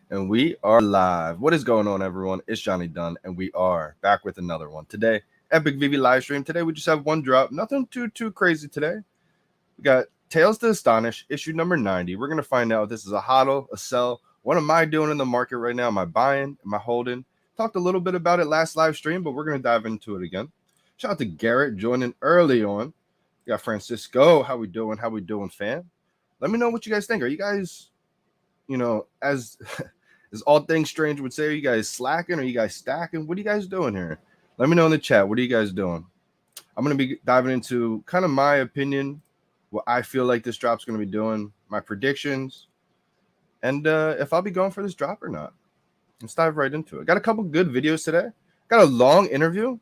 And we are live. What is going on, everyone? It's Johnny Dunn, and we are back with another one. Today, epic VeVe live stream. Today, we just have one drop. Nothing too crazy today. We got Tails to Astonish, issue number 90. We're going to find out if this is a hodl, a sell. What am I doing in the market right now? Am I buying? Am I holding? Talked a little bit about it last live stream, but we're going to dive into it again. Shout out to Garrett joining early on. We got Francisco. How we doing? How we doing, fam? Let me know what you guys think. Are you guys, as as all things strange would say, are you guys slacking? Are you guys stacking? What are you guys doing here? Let me know in the chat. What are you guys doing? I'm going to be diving into kind of my opinion, what I feel like this drop's going to be doing, my predictions, and if I'll be going for this drop or not. Let's dive right into it. Got a couple good videos today. Got a long interview.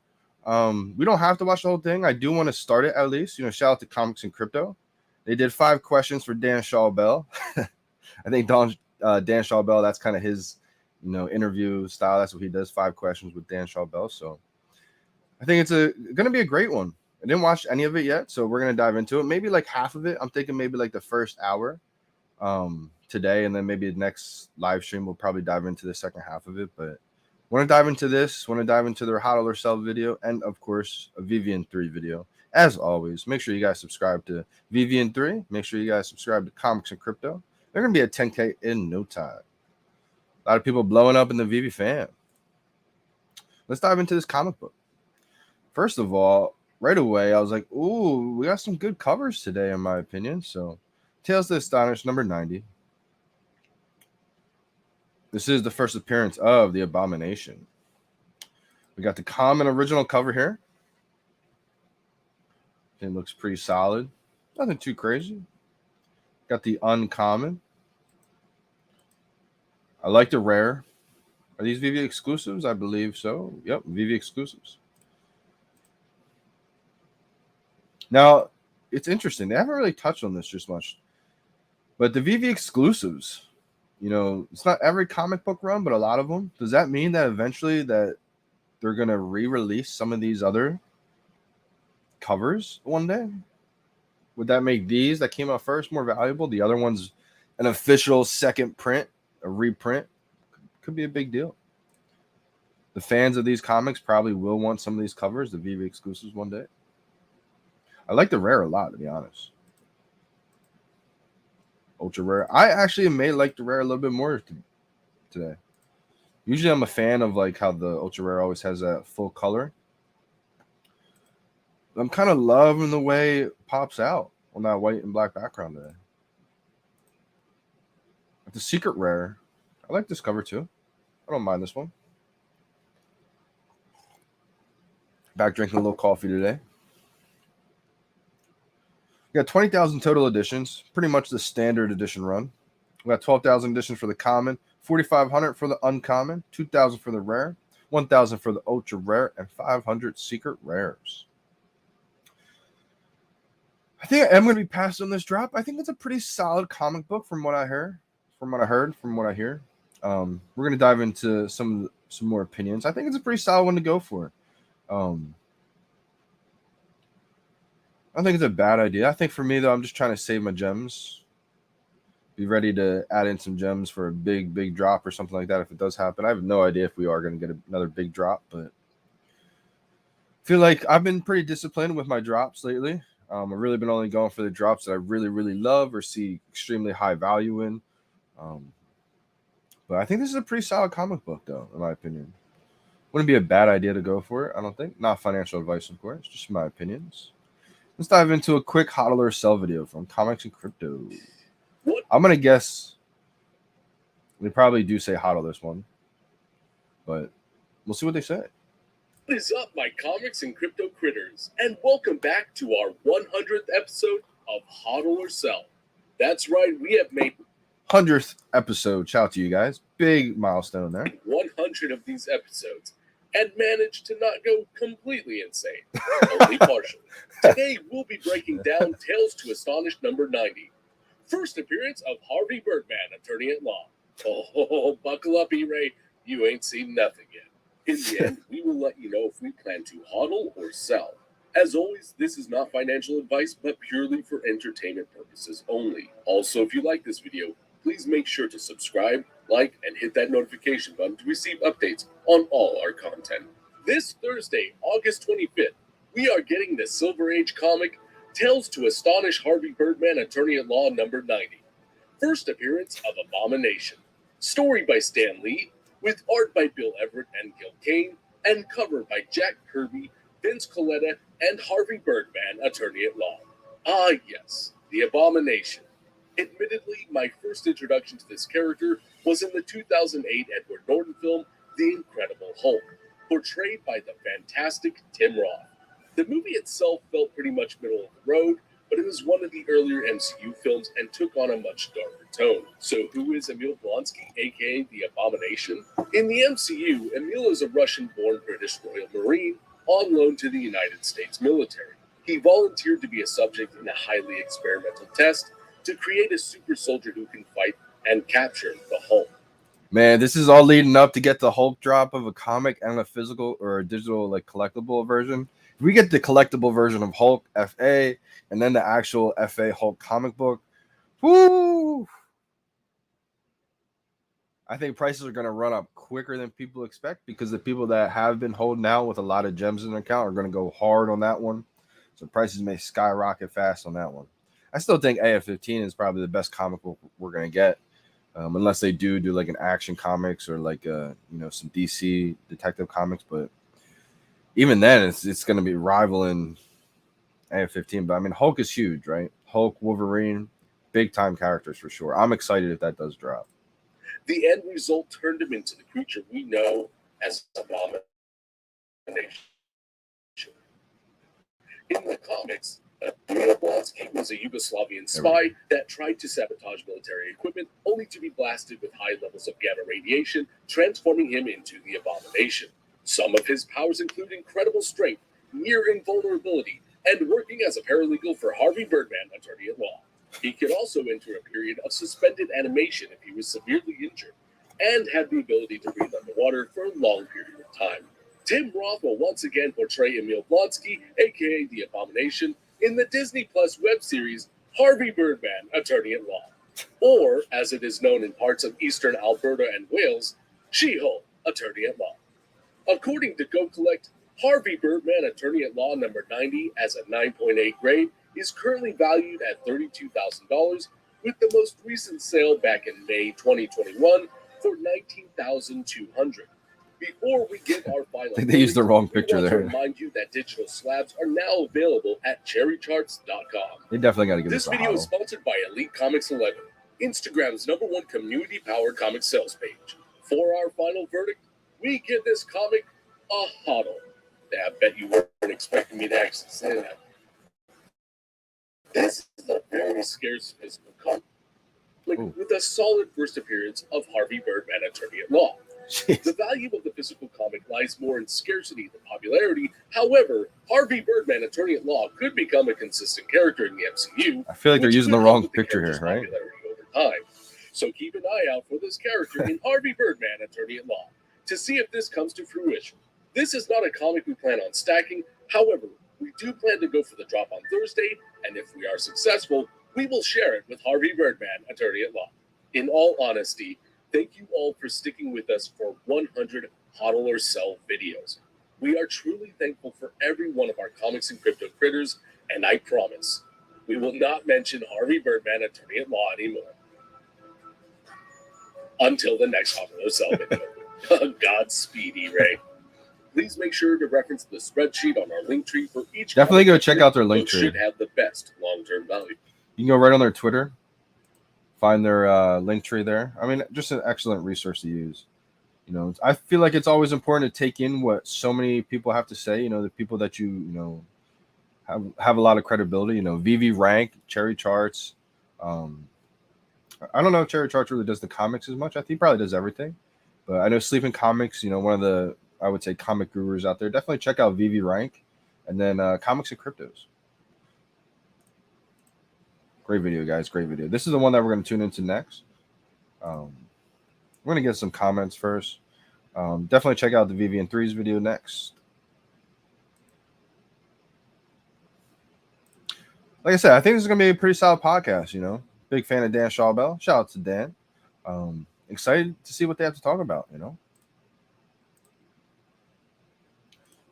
We don't have to watch the whole thing. I do want to start it at least. Shout out to Comics and Crypto. They did 5 questions for Dan Shaw Bell. I think Dan Shaw Bell, that's kind of his, interview style. That's what he does, 5 questions with Dan Shaw Bell. So I think it's going to be a great one. I didn't watch any of it yet, so we're going to dive into it. Maybe like half of it. I'm thinking maybe like the first hour today, and then maybe the next live stream we'll probably dive into the second half of it. But want to dive into this, want to dive into their hodl or sell video, and of course a VeVe 3 video. As always, make sure you guys subscribe to VeVe 3. Make sure you guys subscribe to Comics and Crypto. They're going to be at 10K in no time. A lot of people blowing up in the VeVe fam. Let's dive into this comic book. First of all, right away, I was like, ooh, we got some good covers today, in my opinion. So, Tales to Astonish, number 90. This is the first appearance of the Abomination. We got the common original cover here. It looks pretty solid. Nothing too crazy. Got the uncommon. I like the rare. Are these VeVe exclusives? I believe so. Yep, VeVe exclusives. Now, it's interesting. They haven't really touched on this just much. But the VeVe exclusives, it's not every comic book run, but a lot of them. Does that mean that eventually that they're going to re-release some of these other covers one day? Would that make these that came out first more valuable? The other one's an official second print, a reprint. Could be a big deal. The fans of these comics probably will want some of these covers, the VeVe exclusives, one day. I like the rare a lot, to be honest. Ultra rare. I actually may like the rare a little bit more today. Usually I'm a fan of like how the ultra rare always has that full color. I'm kind of loving the way it pops out on that white and black background today. The secret rare. I like this cover too. I don't mind this one. Back drinking a little coffee today. We got 20,000 total editions. Pretty much the standard edition run. We got 12,000 editions for the common, 4,500 for the uncommon, 2,000 for the rare, 1,000 for the ultra rare, and 500 secret rares. I think I am going to be passed on this drop. I think it's a pretty solid comic book from what I heard, from what I hear. We're going to dive into some more opinions. I think it's a pretty solid one to go for. I don't think it's a bad idea. I think for me, though, I'm just trying to save my gems. Be ready to add in some gems for a big drop or something like that if it does happen. I have no idea if we are going to get another big drop, but I feel like I've been pretty disciplined with my drops lately. I've really been only going for the drops that I really love or see extremely high value in. But I think this is a pretty solid comic book, though, in my opinion. Wouldn't be a bad idea to go for it, I don't think. Not financial advice, of course, just my opinions. Let's dive into a quick hodl or sell video from Comics and Crypto. I'm going to guess they probably do say hodl this one, but we'll see what they say. What is up, my Comics and Crypto critters, and welcome back to our 100th episode of Hodl or Sell. That's right, we have made 100th episode. Shout out to you guys. Big milestone there. 100 of these episodes and managed to not go completely insane, only partially. Today, we'll be breaking down Tales to Astonish number 90. First appearance of Harvey Birdman, attorney at law. Oh, buckle up, E-Ray. You ain't seen nothing yet. In the end, we will let you know if we plan to hodl or sell. As always, this is not financial advice, but purely for entertainment purposes only. Also, if you like this video, please make sure to subscribe, like, and hit that notification button to receive updates on all our content. This Thursday, August 25th, we are getting the Silver Age comic Tales to Astonish Harvey Birdman, Attorney at Law number 90. First appearance of Abomination. Story by Stan Lee, with art by Bill Everett and Gil Kane, and cover by Jack Kirby, Vince Coletta, and Harvey Birdman, Attorney at Law. Ah, yes, the Abomination. Admittedly, my first introduction to this character was in the 2008 Edward Norton film, The Incredible Hulk, portrayed by the fantastic Tim Roth. The movie itself felt pretty much middle of the road, but it was one of the earlier MCU films and took on a much darker tone. So who is Emil Blonsky, aka the Abomination? In the MCU, Emil is a Russian-born British Royal Marine on loan to the United States military. He volunteered to be a subject in a highly experimental test to create a super soldier who can fight and capture the Hulk. Man, this is all leading up to get the Hulk drop of a comic and a physical or a digital like collectible version. If we get the collectible version of Hulk FA and then the actual FA Hulk comic book, whoo! I think prices are going to run up quicker than people expect because the people that have been holding out with a lot of gems in their account are going to go hard on that one. So prices may skyrocket fast on that one. I still think AF-15 is probably the best comic book we're going to get, unless they do like an Action Comics or like some DC Detective Comics. But even then, it's going to be rivaling AF-15. But I mean, Hulk is huge, right? Hulk, Wolverine, big time characters for sure. I'm excited if that does drop. The end result turned him into the creature we know as Abomination. In the comics, Emil Blonsky was a Yugoslavian spy that tried to sabotage military equipment, only to be blasted with high levels of gamma radiation, transforming him into the Abomination. Some of his powers include incredible strength, near invulnerability, and working as a paralegal for Harvey Birdman, Attorney at Law. He could also enter a period of suspended animation if he was severely injured, and had the ability to breathe underwater for a long period of time. Tim Roth will once again portray Emil Blonsky, aka the Abomination, in the Disney Plus web series Harvey Birdman, Attorney at Law, or, as it is known in parts of eastern Alberta and Wales, She-Hulk, Attorney at Law. According to Go Collect, Harvey Birdman, Attorney at Law number 90 as a 9.8 grade is currently valued at $32,000, with the most recent sale back in May 2021 for $19,200. Before we get our final, I think they used the wrong picture there. To remind you that digital slabs are now available at cherrycharts.com. They definitely got to give this us a video hodl. is sponsored by Elite Comics 11, Instagram's #1 community-powered comic sales page. For our final verdict, we give this comic a hodl. I bet you weren't expecting me to actually say that. This is a very scarce physical comic, with a solid first appearance of Harvey Birdman, Attorney at Law. Jeez. The value of the physical comic lies more in scarcity than popularity. However, Harvey Birdman, Attorney at Law, could become a consistent character in the MCU. I feel like they're using the wrong picture here, right? Over time. So keep an eye out for this character in Harvey Birdman, Attorney at Law, to see if this comes to fruition. This is not a comic we plan on stacking. However, we do plan to go for the drop on Thursday, and if we are successful, we will share it with Harvey Birdman, Attorney at Law. In all honesty, thank you all for sticking with us for 100 hodl or sell videos. We are truly thankful for every one of our comics and crypto critters, and I promise we will not mention Harvey Birdman, Attorney at Law anymore. Until the next hodl or sell video. Godspeed, Ray. Please make sure to reference the spreadsheet on our link tree for each. Definitely go check out their link tree. Should have the best long-term value. You can go right on their Twitter, find their link tree there. I mean, just an excellent resource to use. You know, I feel like it's always important to take in what so many people have to say. You know, the people that you have a lot of credibility. You know, VeVe Rank, Cherry Charts. I don't know if Cherry Charts really does the comics as much. I think he probably does everything. But I know Sleeping Comics, you know, one of the, I would say, comic gurus out there. Definitely check out VeVe Rank, and then Comics and Cryptos. Great video, guys. Great video. This is the one that we're going to tune into next. We're going to get some comments first. Definitely check out the VeVe and 3's video next. Like I said, I think this is going to be a pretty solid podcast, you know. Big fan of Dan Shawbell. Shout out to Dan. excited to see what they have to talk about, you know.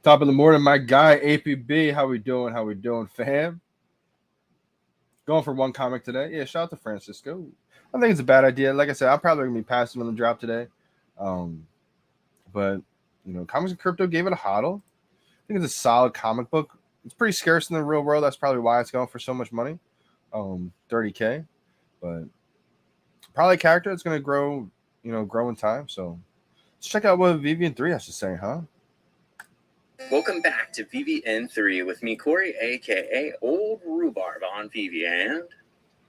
Top of the morning, my guy APB. How we doing? How we doing, fam? Going for one comic today. Yeah, shout out to Francisco. I think it's a bad idea. Like I said, I'm probably gonna be passing on the drop today. But you know, Comics and Crypto gave it a hodl. I think it's a solid comic book. It's pretty scarce in the real world. That's probably why it's going for so much money. 30K. But probably a character that's gonna grow, you know, grow in time. So let's check out what VeVe has to say, huh? Welcome back to VeVe 3 with me, Corey, aka Old Rhubarb on VeVe, and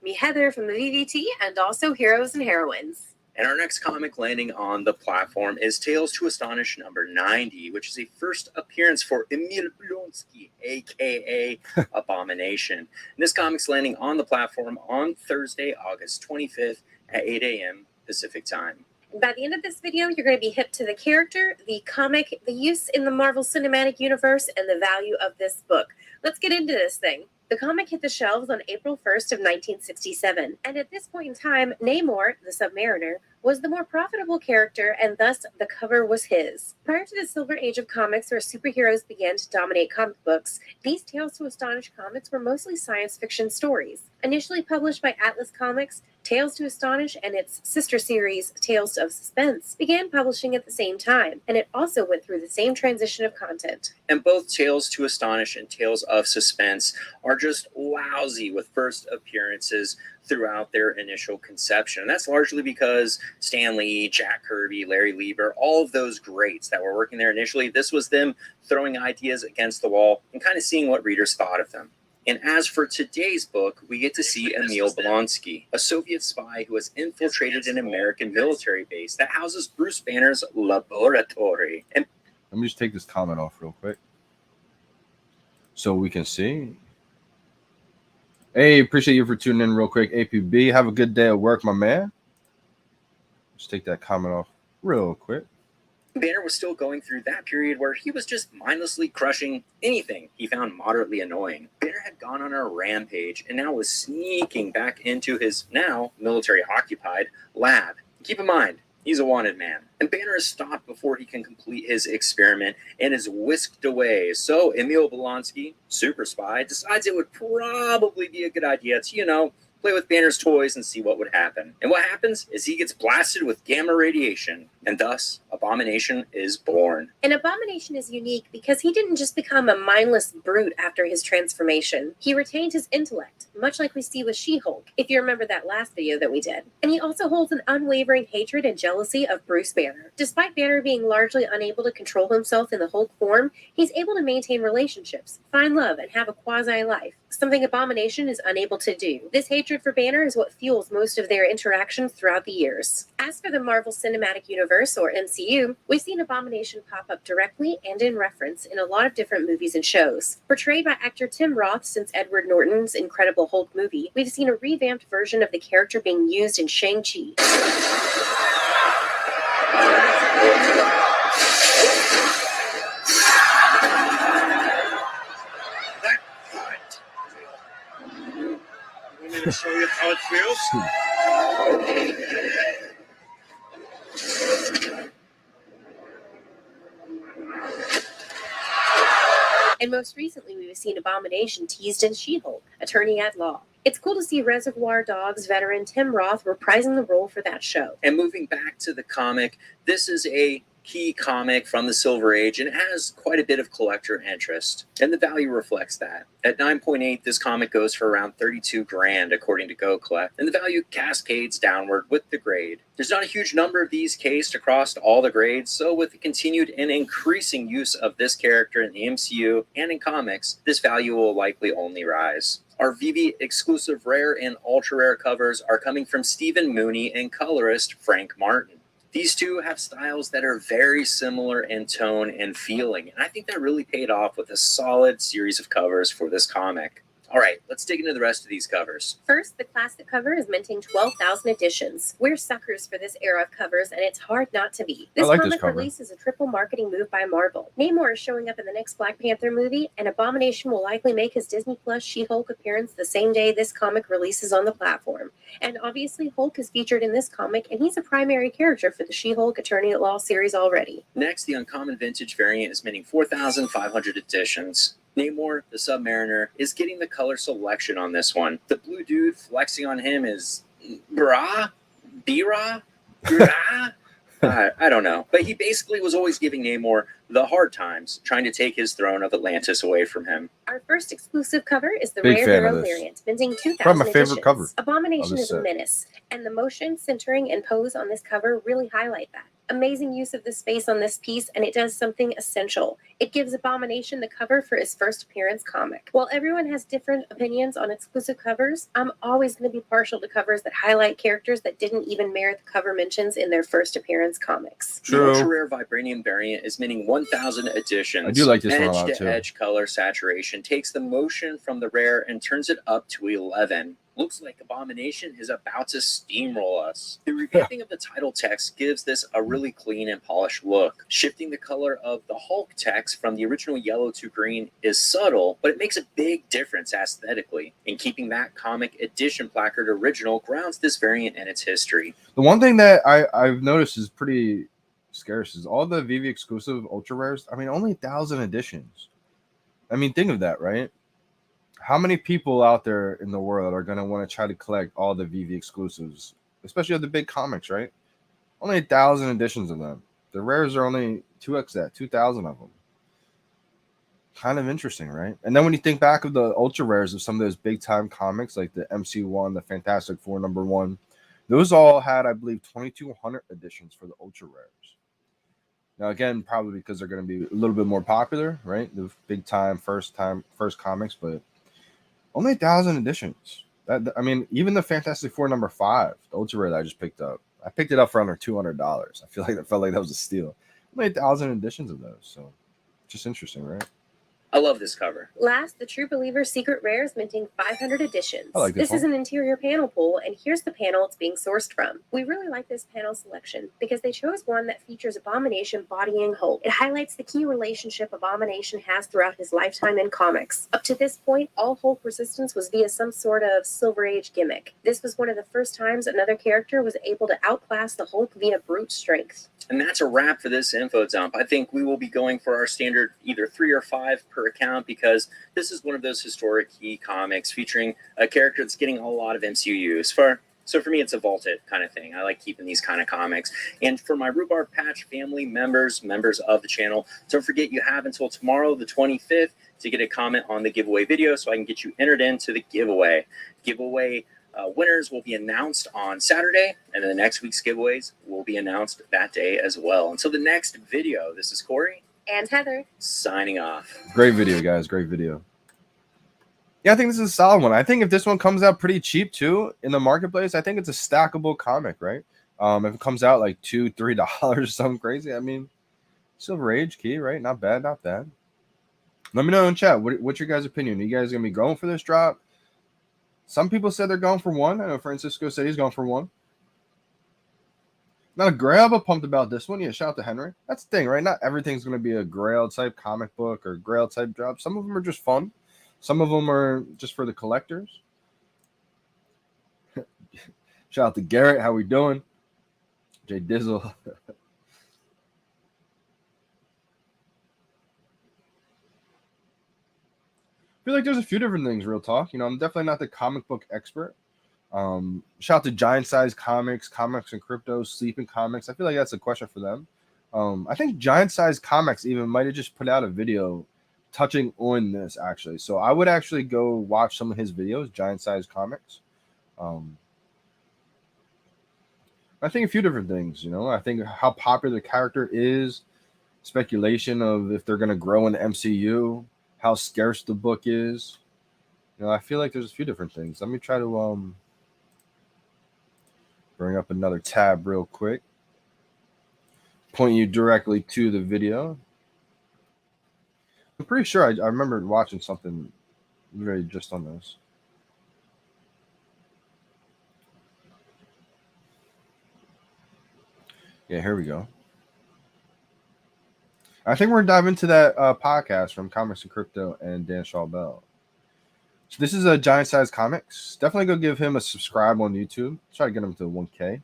me, Heather from the VVT, and also Heroes and Heroines. And our next comic landing on the platform is Tales to Astonish number 90, which is a first appearance for Emil Blonsky, aka Abomination. And this comic's landing on the platform on Thursday, August 25th at 8 a.m. Pacific time. By the end of this video, you're going to be hip to the character, the comic, the use in the Marvel Cinematic Universe, and the value of this book. Let's get into this thing. The comic hit the shelves on April 1st of 1967, and at this point in time, Namor, the Submariner, was the more profitable character, and thus the cover was his. Prior to the Silver Age of comics, where superheroes began to dominate comic books, these Tales to Astonish comics were mostly science fiction stories. Initially published by Atlas Comics, Tales to Astonish and its sister series, Tales of Suspense, began publishing at the same time, and it also went through the same transition of content. And both Tales to Astonish and Tales of Suspense are just lousy with first appearances throughout their initial conception. And that's largely because Stan Lee, Jack Kirby, Larry Lieber, all of those greats that were working there initially, this was them throwing ideas against the wall and kind of seeing what readers thought of them. And as for today's book, we get to see Emil Blonsky, a Soviet spy who has infiltrated an American military base that houses Bruce Banner's laboratory. And let me just take this comment off real quick so we can see. Hey, appreciate you for tuning in real quick, APB. Have a good day at work, my man. Just take that comment off real quick. Banner was still going through that period where he was just mindlessly crushing anything he found moderately annoying. Banner had gone on a rampage and now was sneaking back into his now military-occupied lab. Keep in mind, he's a wanted man. And Banner is stopped before he can complete his experiment and is whisked away. So Emil Blonsky, super spy, decides it would probably be a good idea to, you know, play with Banner's toys and see what would happen. And what happens is he gets blasted with gamma radiation, and thus Abomination is born. And Abomination is unique because he didn't just become a mindless brute after his transformation. He retained his intellect, much like we see with She-Hulk, if you remember that last video that we did. And he also holds an unwavering hatred and jealousy of Bruce Banner. Despite Banner being largely unable to control himself in the Hulk form, he's able to maintain relationships, find love, and have a quasi-life, something Abomination is unable to do. This hatred for Banner is what fuels most of their interactions throughout the years. As for the Marvel Cinematic Universe, or MCU, we've seen Abomination pop up directly and in reference in a lot of different movies and shows. Portrayed by actor Tim Roth since Edward Norton's Incredible Hulk movie, we've seen a revamped version of the character being used in Shang-Chi. To show you how it feels. And most recently, we've seen Abomination teased in She-Hulk, Attorney at Law. It's cool to see Reservoir Dogs veteran Tim Roth reprising the role for that show. And moving back to the comic, this is a key comic from the Silver Age, and it has quite a bit of collector interest, and the value reflects that. At 9.8, this comic goes for around 32 grand according to Go Collect, and the value cascades downward with the grade. There's not a huge number of these cased across all the grades, so with the continued and increasing use of this character in the MCU and in comics, this value will likely only rise. Our VeVe exclusive rare and ultra rare covers are coming from Stephen Mooney and colorist Frank Martin. These two have styles that are very similar in tone and feeling, and I think that really paid off with a solid series of covers for this comic. All right, let's dig into the rest of these covers. First, the classic cover is minting 12,000 editions. We're suckers for this era of covers, and it's hard not to be. This like this comic cover. release is a triple marketing move by Marvel. Namor is showing up in the next Black Panther movie, and Abomination will likely make his Disney Plus She-Hulk appearance the same day this comic releases on the platform. And obviously, Hulk is featured in this comic, and he's a primary character for the She-Hulk Attorney-at-Law series already. Next, the uncommon vintage variant is minting 4,500 editions. Namor, the Submariner, is getting the color selection on this one. The blue dude flexing on him is Bra? Bira? Bra? I don't know. But he basically was always giving Namor the hard times, trying to take his throne of Atlantis away from him. Our first exclusive cover is the Big Rare fan of Hero this. variant, minting 2,000 Probably my favorite editions. cover Abomination of this is a set. menace, and the motion, centering, and pose on this cover really highlight that. Amazing use of the space on this piece, and it does something essential. It gives Abomination the cover for his first appearance comic. While everyone has different opinions on exclusive covers, I'm always going to be partial to covers that highlight characters that didn't even merit the cover mentions in their first appearance comics. True. The ultra rare Vibranium variant is minting 1,000 editions. I do like this one a lot, Edge too. to edge color saturation takes the motion from the rare and turns it up to 11. Looks like Abomination is about to steamroll us. The revamping of the title text gives this a really clean and polished look. Shifting the color of the Hulk text from the original yellow to green is subtle, but it makes a big difference aesthetically. And keeping that comic edition placard original grounds this variant in its history. The one thing that I've noticed is pretty scarce is all the VeVe exclusive ultra rares. I mean, only 1,000 editions. I mean, think of that, right? How many people out there in the world are going to want to try to collect all the VeVe exclusives, especially of the big comics, right? Only 1,000 editions of them. The rares are only 2x that, 2,000 of them. Kind of interesting, right? And then when you think back of the ultra rares of some of those big time comics, like the MC1, the Fantastic Four #1, those all had, I believe, 2,200 editions for the ultra rares. Now, again, probably because they're going to be a little bit more popular, right? The big time, first comics, but only 1,000 editions. That, I mean, even the Fantastic Four #5, the ultra rare that I just picked up, I picked it up for under $200. I felt like that was a steal. Only 1,000 editions of those, so just interesting, right? I love this cover. Last, the True Believer Secret Rares minting 500 editions. I like this is one. an interior panel pull, and here's the panel it's being sourced from. We really like this panel selection because they chose one that features Abomination bodying Hulk. It highlights the key relationship Abomination has throughout his lifetime in comics. Up to this point, all Hulk resistance was via some sort of Silver Age gimmick. This was one of the first times another character was able to outclass the Hulk via brute strength. And that's a wrap for this info dump. I think we will be going for our standard either 3 or 5 per account because this is one of those historic key comics featuring a character that's getting a lot of MCU use. So for me, it's a vaulted kind of thing. I like keeping these kind of comics. And for my Rhubarb Patch family members of the channel, don't forget you have until tomorrow, the 25th, to get a comment on the giveaway video so I can get you entered into the giveaway. Winners will be announced on Saturday, and then the next week's giveaways will be announced that day as well. Until the next video, this is Corey And Heather. signing off. Great video, guys. Great video. Yeah, I think this is a solid one. I think if this one comes out pretty cheap too in the marketplace, I think it's a stackable comic, right? If it comes out like $2, $3, something crazy, I mean, Silver Age key, right? Not bad, not bad. Let me know in chat. What's your guys' opinion? Are you guys gonna be going for this drop? Some people said they're going for 1. I know Francisco said he's going for 1. Not a Grail, but pumped about this one. Yeah, shout out to Henry. That's the thing, right? Not everything's going to be a Grail type comic book or Grail type drop. Some of them are just fun. Some of them are just for the collectors. Shout out to Garrett. How we doing? Jay Dizzle. I feel like there's a few different things, real talk. You know, I'm definitely not the comic book expert. Shout out to Giant Size Comics and Crypto, Sleeping Comics. I feel like that's a question for them. I think Giant Size Comics even might have just put out a video touching on this, actually. So I would actually go watch some of his videos, Giant Size Comics. I think a few different things, you know. I think how popular the character is, speculation of if they're going to grow in the MCU, how scarce the book is. You know, I feel like there's a few different things. Let me try to bring up another tab real quick. Point you directly to the video. I'm pretty sure I remember watching something Really just on this. Yeah, here we go. I think we're gonna dive into that podcast from Comics and Crypto and Dan Bell. So this is a giant size comics. Definitely go give him a subscribe on YouTube. Try to get him to 1K. I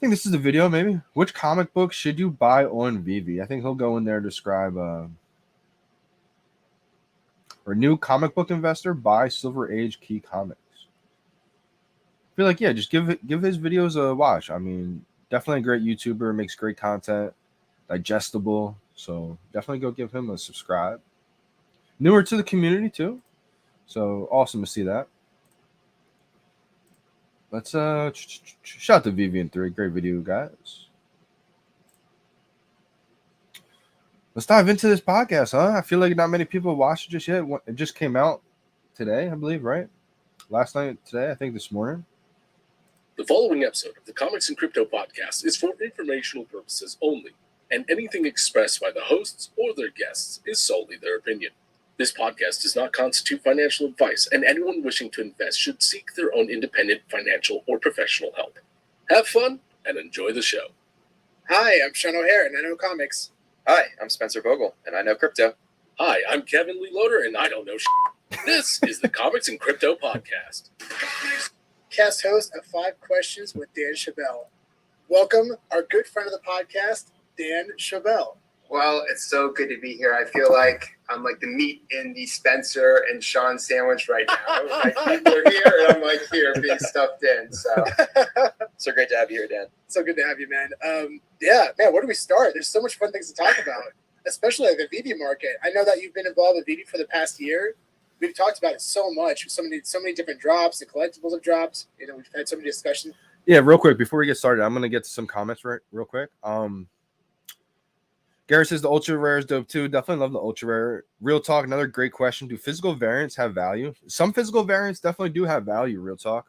think this is the video, maybe. Which comic book should you buy on VeVe? I think he'll go in there and describe or new comic book investor, buy Silver Age Key Comics. I feel like, yeah, just give his videos a watch. I mean, definitely a great YouTuber, makes great content, digestible. So definitely go give him a subscribe. Newer to the community too. So awesome to see that. Let's shout out to VeVe3. Great video, guys. Let's dive into this podcast, huh? I feel like not many people watched it just yet. It just came out today, I believe, right? Last night, today, I think this morning. The following episode of the Comics and Crypto Podcast is for informational purposes only, and anything expressed by the hosts or their guests is solely their opinion. This podcast does not constitute financial advice, and anyone wishing to invest should seek their own independent financial or professional help. Have fun and enjoy the show. Hi, I'm Sean O'Hare, and I know comics. Hi, I'm Spencer Vogel, and I know crypto. Hi, I'm Kevin Lee Loader, and I don't know shit. This is the Comics and Crypto Podcast. Cast host of 5 Questions with Dan Chabelle. Welcome, our good friend of the podcast, Dan Chabelle. Well, it's so good to be here. I feel like I'm like the meat in the Spencer and Sean sandwich right now. Like people are here, and I'm like here being stuffed in. So great to have you here, Dan. So good to have you, man. Yeah, man, where do we start? There's so much fun things to talk about, especially like the VeVe market. I know that you've been involved with VeVe for the past year. We've talked about it so much. So many different drops. The collectibles have dropped. You know, we've had so many discussions. Yeah, real quick before we get started, I'm gonna get to some comments real quick. Garrett says the ultra rare is dope too. Definitely love the ultra rare. Real talk, another great question. Do physical variants have value? Some physical variants definitely do have value. Real talk.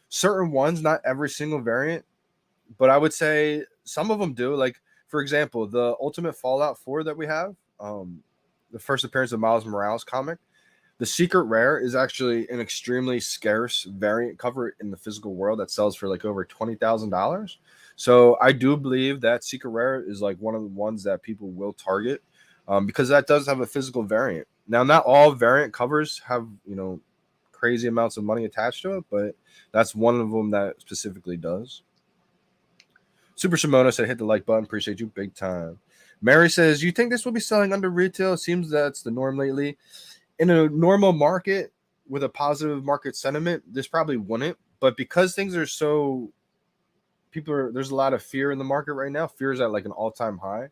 Certain ones, not every single variant, but I would say some of them do. Like for example, the Ultimate Fallout 4 that we have, the first appearance of Miles Morales comic. The secret rare is actually an extremely scarce variant cover in the physical world that sells for like over $20,000. So I do believe that secret rare is like one of the ones that people will target because that does have a physical variant. Now, not all variant covers have, you know, crazy amounts of money attached to it, but that's one of them that specifically does. Super Shimono said, hit the like button. Appreciate you big time. Mary says, you think this will be selling under retail? It seems that's the norm lately. In a normal market with a positive market sentiment, this probably wouldn't. But because things are so, there's a lot of fear in the market right now. Fear is at like an all-time high.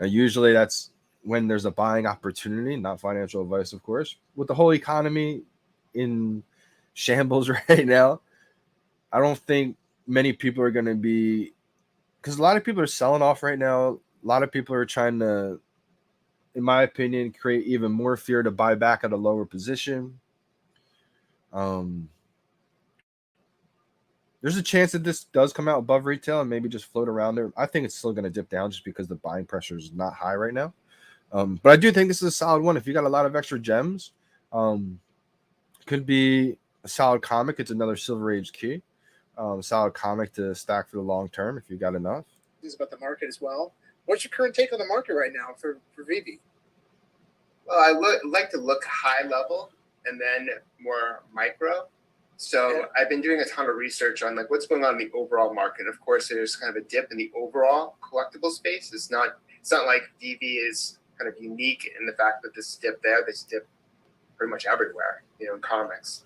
Usually that's when there's a buying opportunity, not financial advice, of course. With the whole economy in shambles right now, I don't think many people are going to be, because a lot of people are selling off right now. A lot of people are trying to, in my opinion, create even more fear to buy back at a lower position. There's a chance that this does come out above retail and maybe just float around there. I think it's still going to dip down just because the buying pressure is not high right now. But I do think this is a solid one. If you got a lot of extra gems, could be a solid comic. It's another Silver Age key. Solid comic to stack for the long term if you got enough. This is about the market as well. What's your current take on the market right now for VeVe? Well, I like to look high level and then more micro. So I've been doing a ton of research on like what's going on in the overall market. Of course, there's kind of a dip in the overall collectible space. It's not like VeVe is kind of unique in the fact that this dip there, this dip pretty much everywhere, you know, in comics.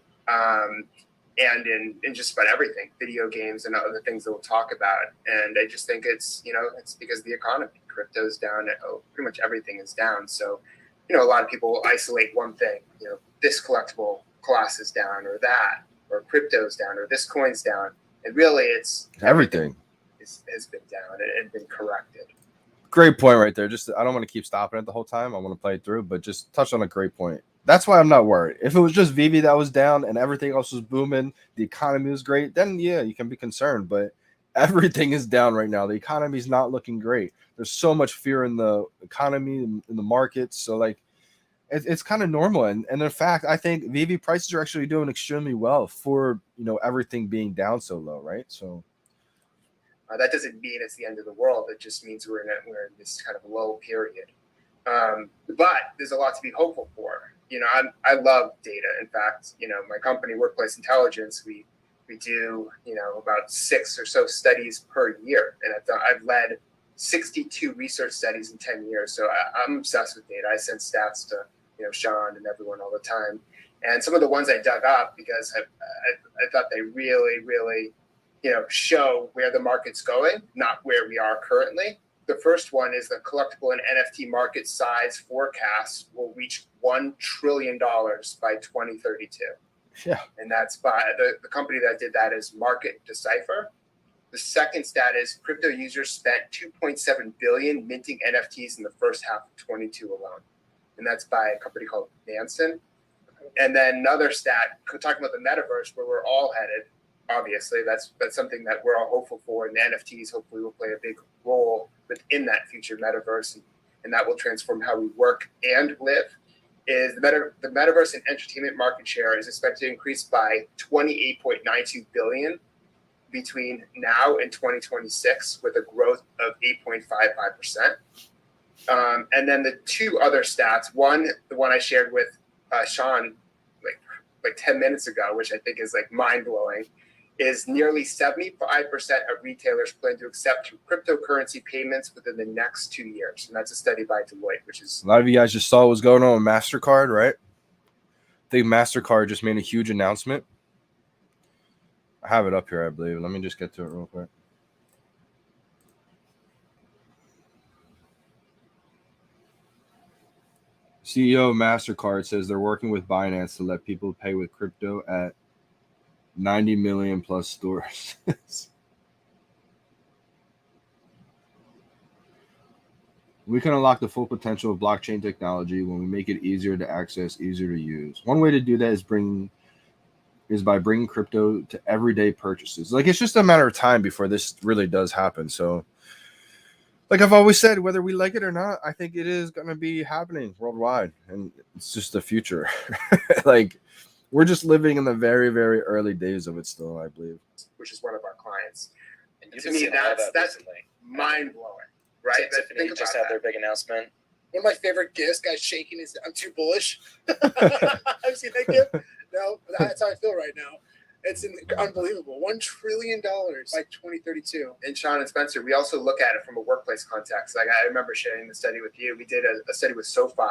And in just about everything, video games and other things that we'll talk about. And I just think it's, you know, it's because of the economy. Crypto's down. Pretty much everything is down. So, you know, a lot of people will isolate one thing. You know, this collectible class is down or that, or crypto's down or this coin's down. And really it's everything has been down and been corrected. Great point right there. Just I don't want to keep stopping it the whole time. I want to play it through, but just touch on a great point. That's why I'm not worried. If it was just VeVe that was down and everything else was booming, the economy was great, then yeah, you can be concerned. But everything is down right now. The economy is not looking great. There's so much fear in the economy, in the markets. So like, it's kind of normal. And in fact, I think VeVe prices are actually doing extremely well for, everything being down so low, right? So that doesn't mean it's the end of the world. It just means we're in this kind of low period. But there's a lot to be hopeful for. I love data. In fact, my company, Workplace Intelligence, we do, about 6 or so studies per year. And I've led 62 research studies in 10 years. So I'm obsessed with data. I send stats to, Sean and everyone all the time. And some of the ones I dug up because I thought they really, really, show where the market's going, not where we are currently. The first one is the collectible and NFT market size forecast will reach $1 trillion by 2032. Yeah. And that's by the company that did that is Market Decipher. The second stat is crypto users spent 2.7 billion minting NFTs in the first half of 22 alone. And that's by a company called Nansen. And then another stat talking about the metaverse where we're all headed. Obviously, that's something that we're all hopeful for, and the NFTs hopefully will play a big role within that future metaverse, and that will transform how we work and live. Is the metaverse and entertainment market share is expected to increase by 28.92 billion between now and 2026, with a growth of 8.55%. And then the two other stats, the one I shared with Sean like 10 minutes ago, which I think is like mind blowing, is nearly 75% of retailers plan to accept cryptocurrency payments within the next 2 years. And that's a study by Deloitte, which is... A lot of you guys just saw what was going on with MasterCard, right? I think MasterCard just made a huge announcement. I have it up here, I believe. Let me just get to it real quick. CEO of MasterCard says they're working with Binance to let people pay with crypto at 90 million plus stores. We can unlock the full potential of blockchain technology when we make it easier to access, easier to use. One way to do that is by bringing crypto to everyday purchases. Like, it's just a matter of time before this really does happen. So, like I've always said, whether we like it or not, I think it is going to be happening worldwide, and it's just the future. Like, we're just living in the very, very early days of it still, I believe. Which is one of our clients. And you've To been me, seeing a lot of that that's recently. mind blowing, right? Tiffany just had their big announcement. One of my favorite gifts, guys shaking is I'm too bullish. I've seen that gift. No, that's how I feel right now. It's unbelievable. $1 trillion by 2032. And Sean and Spencer, we also look at it from a workplace context. Like, I remember sharing the study with you. We did a study with SoFi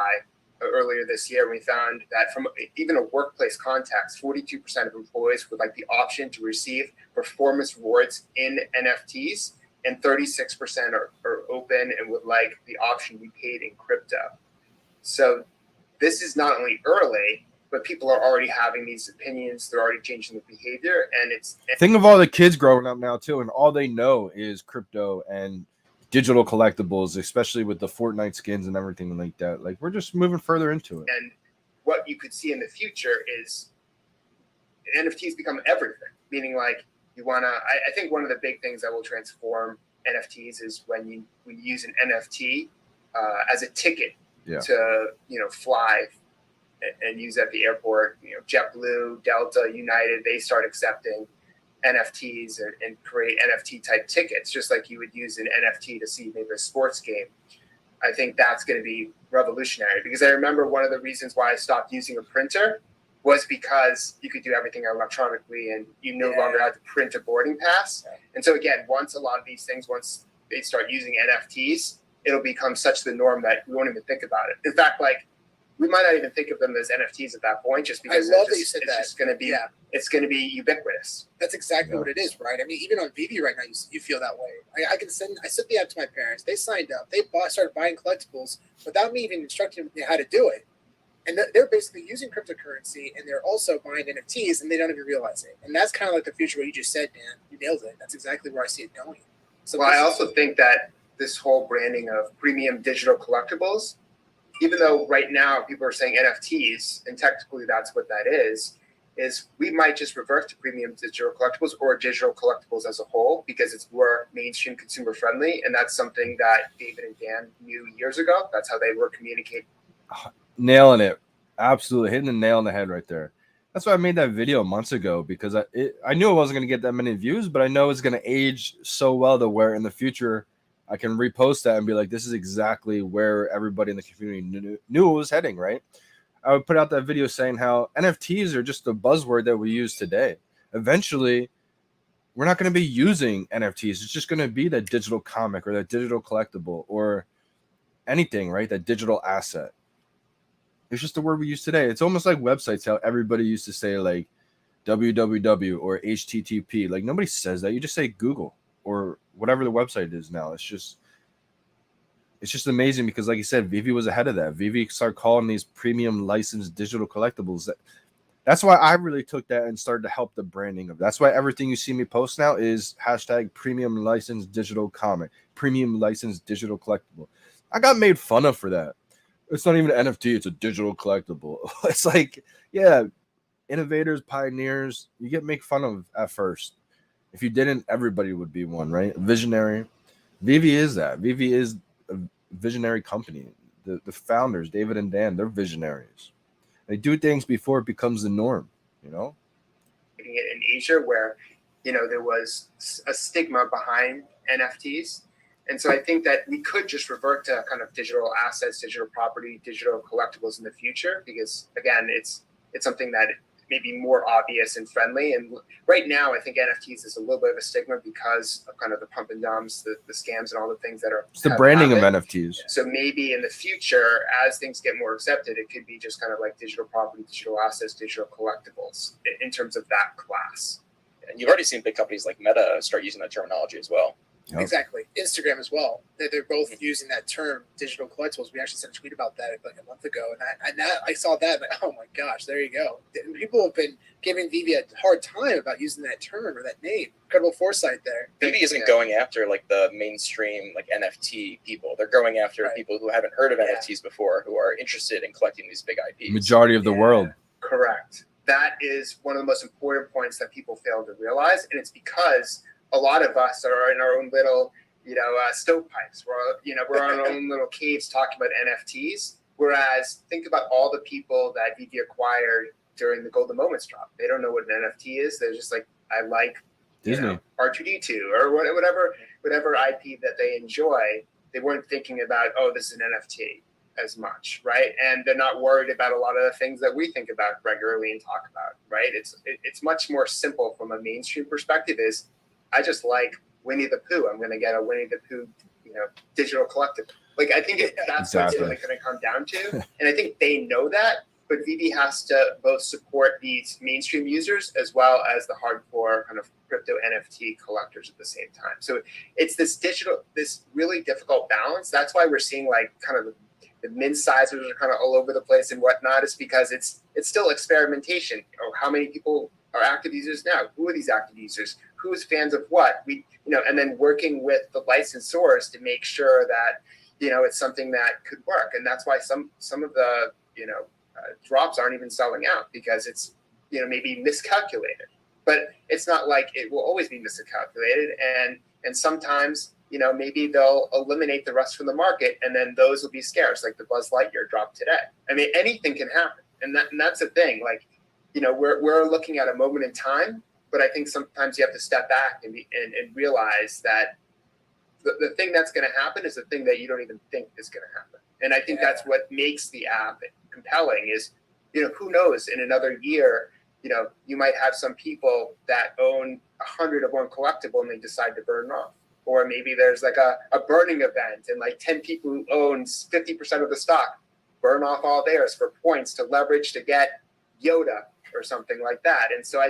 earlier this year. We found that from even a workplace context, 42% of employees would like the option to receive performance rewards in NFTs, and 36% are open and would like the option to be paid in crypto. So this is not only early, but people are already having these opinions. They're already changing their behavior. And think of all the kids growing up now too, and all they know is crypto and digital collectibles, especially with the Fortnite skins and everything like that. Like, we're just moving further into it. And what you could see in the future is NFTs become everything. Meaning, like, you want to. I think one of the big things that will transform NFTs is when you use an NFT as a ticket to fly and use at the airport. JetBlue, Delta, United, they start accepting NFTs and create NFT type tickets, just like you would use an NFT to see maybe a sports game. I think that's going to be revolutionary, because I remember one of the reasons why I stopped using a printer was because you could do everything electronically and you no longer had to print a boarding pass. And so again, once a lot of these things, once they start using NFTs, it'll become such the norm that we won't even think about it. In fact, like, we might not even think of them as NFTs at that point, just because it's just going to be it's going to be ubiquitous. That's exactly what it is, right? I mean, even on VeVe right now, you feel that way. I sent the app to my parents. They signed up. They started buying collectibles without me even instructing them how to do it. And they're basically using cryptocurrency, and they're also buying NFTs, and they don't even realize it. And that's kind of like the future, what you just said, Dan. You nailed it. That's exactly where I see it going. So I also think that this whole branding of premium digital collectibles, even though right now people are saying NFTs, and technically that's what that is we might just revert to premium digital collectibles or digital collectibles as a whole, because it's more mainstream consumer friendly. And that's something that David and Dan knew years ago. That's how they were communicating. Nailing it. Absolutely hitting the nail on the head right there. That's why I made that video months ago, because I knew I wasn't going to get that many views, but I know it's going to age so well to where in the future I can repost that and be like, this is exactly where everybody in the community knew it was heading, right? I would put out that video saying how NFTs are just a buzzword that we use today. Eventually, we're not going to be using NFTs. It's just going to be that digital comic or that digital collectible or anything, right? That digital asset. It's just the word we use today. It's almost like websites, how everybody used to say like www or HTTP. Like nobody says that. You just say Google or whatever the website is now. It's just amazing because, like you said, VeVe was ahead of that. VeVe started calling these premium licensed digital collectibles. That's why I really took that and started to help the branding of. That's why everything you see me post now is hashtag premium licensed digital comic, premium licensed digital collectible. I got made fun of for that. It's not even an NFT, it's a digital collectible. It's like, yeah, innovators, pioneers, you get made fun of at first. If you didn't, everybody would be one, right? Visionary. VeVe is that. VeVe is a visionary company. The founders, David and Dan, they're visionaries. They do things before it becomes the norm, you know? In Asia where, there was a stigma behind NFTs. And so I think that we could just revert to kind of digital assets, digital property, digital collectibles in the future, because again, it's something that may be more obvious and friendly. And right now, I think NFTs is a little bit of a stigma because of kind of the pump and dumps, the scams and all the things that are. It's the branding of NFTs. So maybe in the future, as things get more accepted, it could be just kind of like digital property, digital assets, digital collectibles in terms of that class. And you've already seen big companies like Meta start using that terminology as well. Yep. Exactly. Instagram as well. They're both using that term, digital collectibles. We actually sent a tweet about that like a month ago, and I saw that. Like, oh my gosh, there you go. People have been giving VeVe a hard time about using that term or that name. Incredible foresight there. VeVe isn't going after like the mainstream like NFT people. They're going after people who haven't heard of NFTs before, who are interested in collecting these big IPs. Majority of the world. Correct. That is one of the most important points that people fail to realize, and it's because a lot of us are in our own little, stovepipes. We're on our own little caves talking about NFTs. Whereas think about all the people that VeVe acquired during the Golden Moments drop. They don't know what an NFT is. They're just like, I like Disney, R2D2 or whatever IP that they enjoy. They weren't thinking about, oh, this is an NFT as much, right? And they're not worried about a lot of the things that we think about regularly and talk about, right? It's much more simple from a mainstream perspective. Is I just like Winnie the Pooh. I'm going to get a Winnie the Pooh, digital collectible. Like, I think that's what it's really going to come down to. And I think they know that, but VeVe has to both support these mainstream users as well as the hardcore kind of crypto NFT collectors at the same time. So it's this really difficult balance. That's why we're seeing like kind of the mint sizers are kind of all over the place and whatnot, is because it's still experimentation. How many people are active users now? Who are these active users? Who's fans of what? And then working with the licensors to make sure that, it's something that could work. And that's why some of the, drops aren't even selling out, because it's, maybe miscalculated. But it's not like it will always be miscalculated. And sometimes, maybe they'll eliminate the rest from the market, and then those will be scarce, like the Buzz Lightyear drop today. I mean, anything can happen. And that's the thing. Like, we're looking at a moment in time, but I think sometimes you have to step back and realize that the thing that's going to happen is the thing that you don't even think is going to happen. And I think that's what makes the app compelling is, who knows, in another year, you might have some people that own 100 of one collectible and they decide to burn off. Or maybe there's like a burning event and like 10 people who own 50% of the stock burn off all theirs for points to leverage to get Yoda or something like that. And so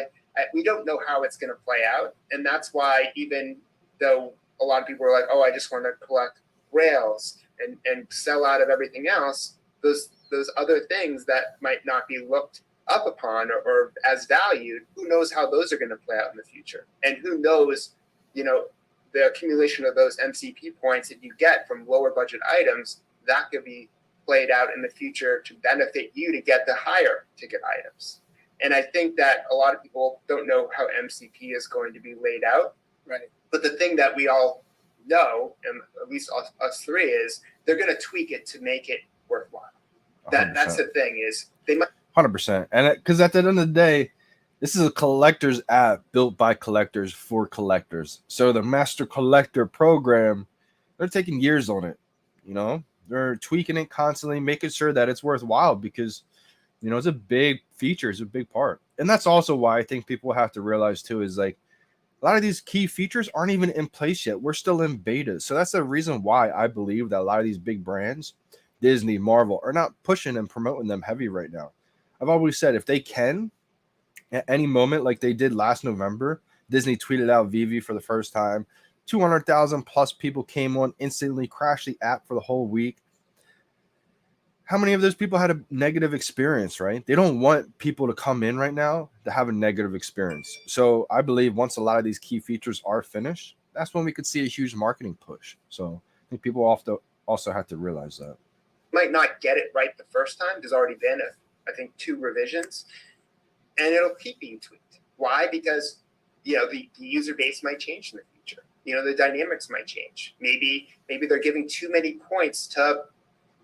we don't know how it's going to play out. And that's why, even though a lot of people are like, oh, I just want to collect rails and sell out of everything else, those other things that might not be looked up upon or as valued, who knows how those are going to play out in the future? And who knows, the accumulation of those MCP points that you get from lower budget items, that could be played out in the future to benefit you to get the higher ticket items. And I think that a lot of people don't know how MCP is going to be laid out. Right. But the thing that we all know, and at least us three, is they're going to tweak it to make it worthwhile. That's the thing is they might 100%. And because at the end of the day, this is a collector's app built by collectors for collectors. So the master collector program, they're taking years on it. You know, they're tweaking it constantly, making sure that it's worthwhile because, you know, it's a big feature, it's a big part. And that's also why I think people have to realize too is like a lot of these key features aren't even in place yet. We're still in beta. So that's the reason why I believe that a lot of these big brands, Disney, Marvel, are not pushing and promoting them heavy right now. I've always said if they can, at any moment, like they did last November, Disney tweeted out VeVe for the first time. 200,000 plus people came on, instantly crashed the app for the whole week. How many of those people had a negative experience, right? They don't want people to come in right now to have a negative experience. So I believe once a lot of these key features are finished, that's when we could see a huge marketing push. So I think people also have to realize that. might not get it right the first time. There's already been, I think, 2 revisions, and it'll keep being tweaked. Why? Because, you know, the user base might change in the future. You know, the dynamics might change. Maybe they're giving too many points to,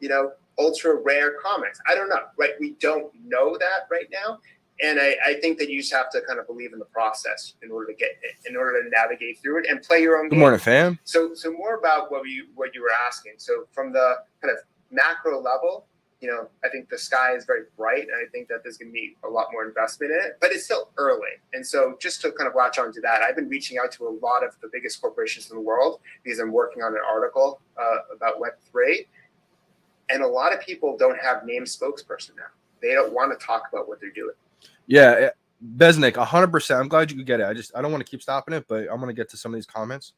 you know, ultra rare comics. I don't know, right? We don't know that right now. And I think that you just have to kind of believe in the process in order to navigate through it and play your own game. Good morning, fam. So more about what you were asking. So from the kind of macro level, you know, I think the sky is very bright, and I think that there's going to be a lot more investment in it, but it's still early. And so just to kind of latch on to that, I've been reaching out to a lot of the biggest corporations in the world because I'm working on an article about Web3. And a lot of people don't have named spokesperson now. They don't want to talk about what they're doing. Yeah, Besnick, 100%. I'm glad you could get it. I don't want to keep stopping it, but I'm going to get to some of these comments.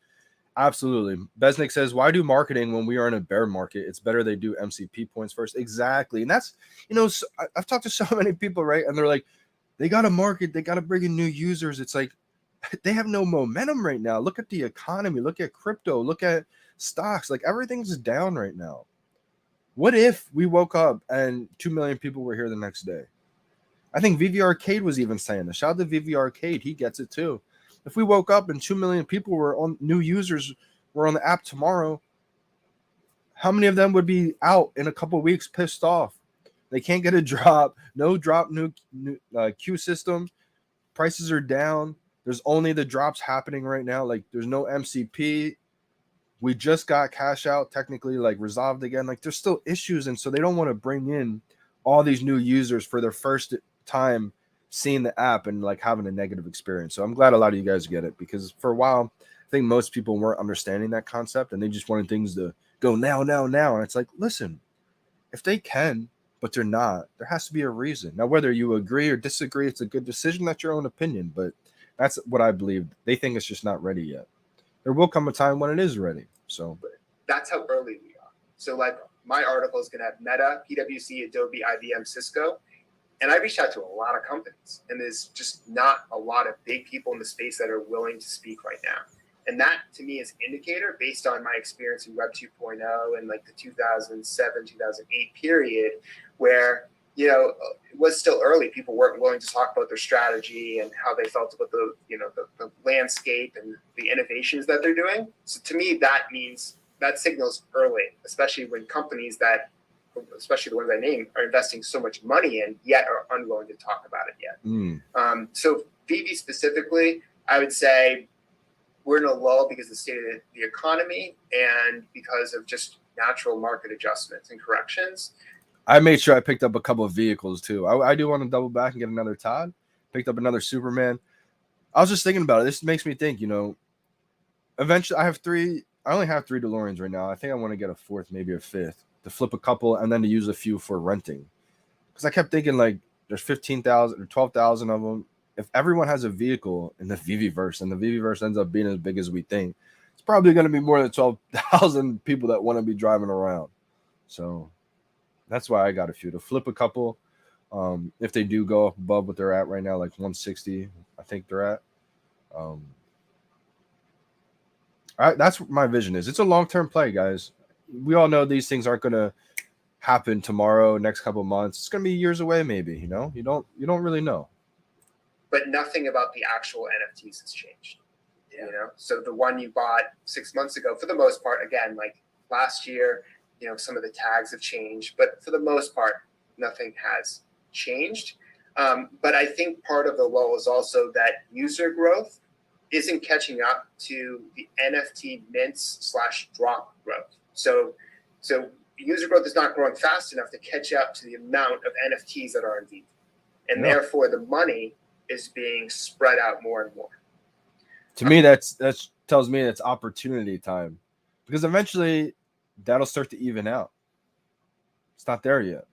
Absolutely. Besnick says, why do marketing when we are in a bear market? It's better they do MCP points first. Exactly. And that's, you know, I've talked to so many people, right? And they're like, they got to market. They got to bring in new users. It's like, they have no momentum right now. Look at the economy. Look at crypto. Look at stocks. Like everything's down right now. What if we woke up and 2 million people were here the next day? I think VeVe Arcade was even saying this. Shout out to VeVe Arcade. He gets it too. If we woke up and 2 million people were on, new users were on the app tomorrow, how many of them would be out in a couple of weeks pissed off? They can't get a drop. No drop new queue system. Prices are down. There's only the drops happening right now. Like there's no MCP. We just got cash out technically like resolved again. Like there's still issues. And so they don't want to bring in all these new users for their first time seeing the app and like having a negative experience. So I'm glad a lot of you guys get it, because for a while, I think most people weren't understanding that concept and they just wanted things to go now. And it's like, listen, if they can, but they're not, there has to be a reason. Now, whether you agree or disagree, it's a good decision. That's your own opinion, but that's what I believe. They think it's just not ready yet. There will come a time when it is ready. So that's how early we are. So like my article is going to have Meta, PwC, Adobe, IBM, Cisco. And I reached out to a lot of companies, and there's just not a lot of big people in the space that are willing to speak right now. And that to me is an indicator based on my experience in Web 2.0 and like the 2007, 2008 period where, you know, it was still early. People weren't willing to talk about their strategy and how they felt about the, you know, the landscape and the innovations that they're doing. So to me, that means that signals early, especially when companies that, especially the ones I named, are investing so much money in, yet are unwilling to talk about it yet. So VeVe specifically, I would say we're in a lull because of the state of the economy and because of just natural market adjustments and corrections. I made sure I picked up a couple of vehicles too. I do want to double back and get another Todd. Picked up another Superman. I was just thinking about it. This makes me think, you know, eventually I only have 3 DeLoreans right now. I think I want to get a 4th, maybe a 5th. To flip a couple and then to use a few for renting. Because I kept thinking like there's 15,000 or 12,000 of them. If everyone has a vehicle in the VeVe-verse and the VeVe-verse ends up being as big as we think, it's probably going to be more than 12,000 people that want to be driving around. So that's why I got a few to flip a couple. If they do go up above what they're at right now, like 160, I think they're at. That's what my vision is. It's a long-term play, guys. We all know these things aren't going to happen tomorrow, next couple of months. It's going to be years away, maybe. You know, you don't really know. But nothing about the actual NFTs has changed. You know, so the one you bought 6 months ago, for the most part, again, like last year, you know, some of the tags have changed, but for the most part, nothing has changed. But I think part of the lull is also that user growth isn't catching up to the NFT mints / drop growth. So user growth is not growing fast enough to catch up to the amount of NFTs that are on VeVe. And therefore the money is being spread out more and more. To me, that tells me it's opportunity time, because eventually that'll start to even out. It's not there yet.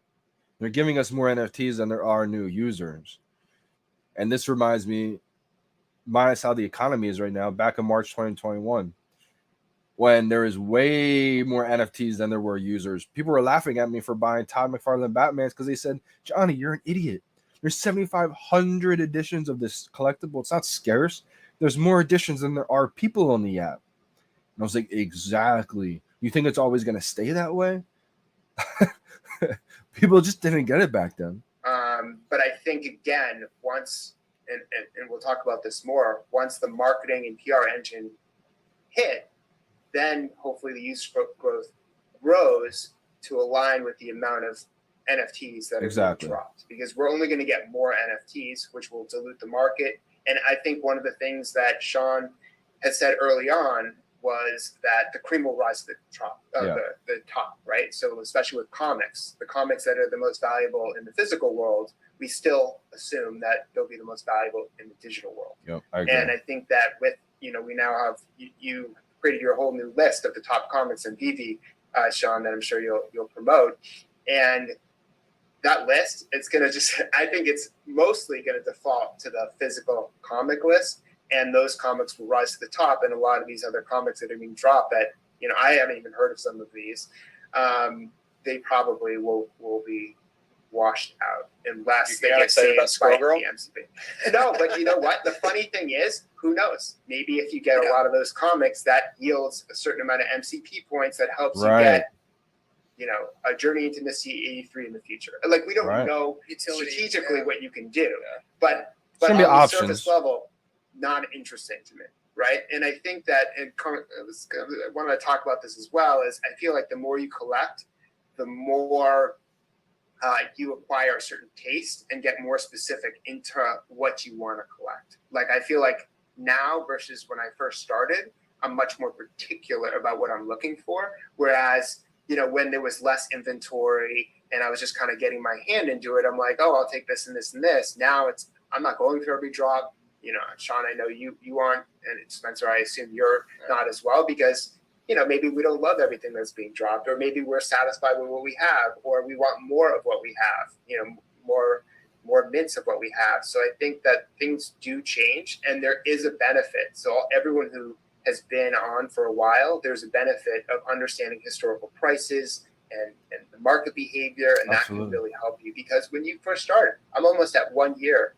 They're giving us more NFTs than there are new users. And this reminds me, minus how the economy is right now, back in March 2021, when there is way more NFTs than there were users. People were laughing at me for buying Todd McFarlane Batmans because they said, Johnny, you're an idiot. There's 7,500 editions of this collectible. It's not scarce. There's more editions than there are people on the app. And I was like, exactly. You think it's always going to stay that way? People just didn't get it back then. But I think, again, once, and we'll talk about this more, once the marketing and PR engine hit, then hopefully the user growth grows to align with the amount of NFTs that are being dropped. Because we're only going to get more NFTs, which will dilute the market. And I think one of the things that Sean had said early on was that the cream will rise to the top, the top, right? So especially with comics, the comics that are the most valuable in the physical world, we still assume that they'll be the most valuable in the digital world. Yep, I agree. And I think that with, we now have, you created your whole new list of the top comics in VeVe, Sean, that I'm sure you'll promote. And that list, it's going to just, I think it's mostly going to default to the physical comic list, and those comics will rise to the top. And a lot of these other comics that are being dropped that, I haven't even heard of some of these, they probably will be washed out unless they get saved by the MCP. No, but you know what? The funny thing is, who knows? Maybe if you get a lot of those comics, that yields a certain amount of MCP points that helps you get, a Journey into Misty 83 in the future. Like, we don't know strategically what you can do, but on the surface level, not interesting to me, right? And I think that, I want to talk about this as well, is I feel like the more you collect, the more you acquire a certain taste and get more specific into what you want to collect. Like, I feel like now versus when I first started, I'm much more particular about what I'm looking for. Whereas, when there was less inventory and I was just kind of getting my hand into it, I'm like, oh, I'll take this and this and this. Now I'm not going through every drop. Sean, I know you aren't, and Spencer, I assume you're not as well, because maybe we don't love everything that's being dropped, or maybe we're satisfied with what we have, or we want more of what we have, more mints of what we have. So I think that things do change, and there is a benefit. So everyone who has been on for a while, there's a benefit of understanding historical prices and the market behavior, and that can really help you. Because when you first started, I'm almost at 1 year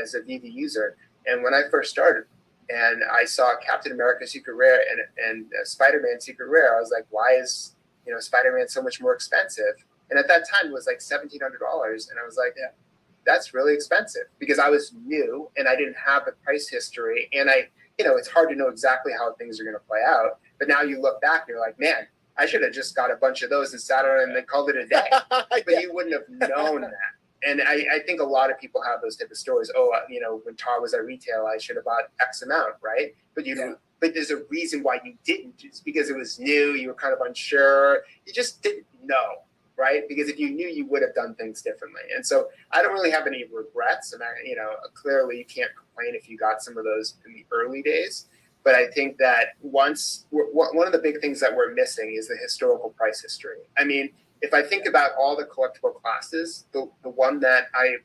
as a VeVe user, and when I first started, and I saw Captain America Secret Rare and Spider-Man Secret Rare, I was like, why is Spider-Man so much more expensive? And at that time it was like $1,700, and I was like, yeah, that's really expensive, because I was new and I didn't have the price history, and it's hard to know exactly how things are going to play out. But now you look back and you're like, man, I should have just got a bunch of those and sat on it and then called it a day. But you wouldn't have known that. And I think a lot of people have those type of stories. Oh, when Tar was at retail, I should have bought X amount, right? But but there's a reason why you didn't. It's because it was new. You were kind of unsure. You just didn't know, right? Because if you knew, you would have done things differently. And so I don't really have any regrets. And clearly you can't complain if you got some of those in the early days. But I think that one of the big things that we're missing is the historical price history. I mean, if I think about all the collectible classes, the one that I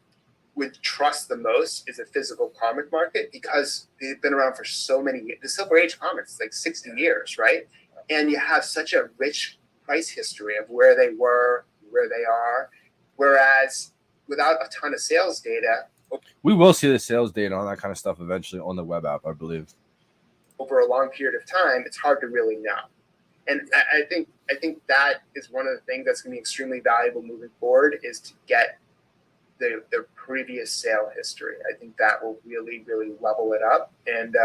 would trust the most is a physical comic market, because they've been around for so many years. The Silver Age comics, like 60 years, right? And you have such a rich price history of where they were, where they are. Whereas without a ton of sales data, we will see the sales data on that kind of stuff eventually on the web app, I believe. Over a long period of time, it's hard to really know. And I think that is one of the things that's going to be extremely valuable moving forward, is to get the previous sale history. I think that will really, really level it up, and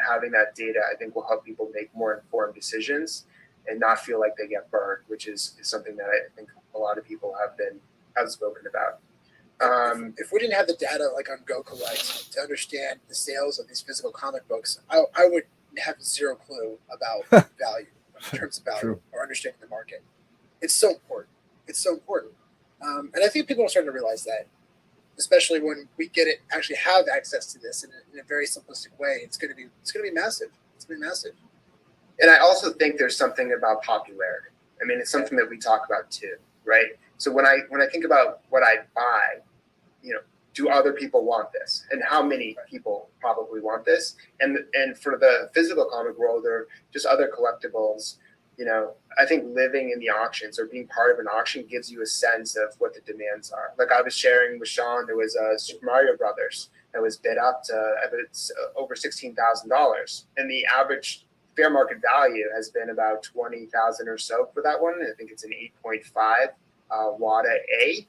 having that data, I think, will help people make more informed decisions and not feel like they get burned, which is something that I think a lot of people have been outspoken about. If we didn't have the data like on Go Collect to understand the sales of these physical comic books, I would have zero clue about value in terms of value True. or understanding the market. It's so important. It's so important. And I think people are starting to realize that, especially when we actually have access to this in a very simplistic way. It's going to be massive. It's going to be massive. And I also think there's something about popularity. I mean, it's something that we talk about too, right? So when I think about what I buy, do other people want this? And how many people probably want this? And for the physical comic world or just other collectibles, I think living in the auctions or being part of an auction gives you a sense of what the demands are. Like I was sharing with Sean, there was a Super Mario Brothers that was bid up to over $16,000, and the average fair market value has been about $20,000 or so for that one. I think it's an 8.5 WADA A,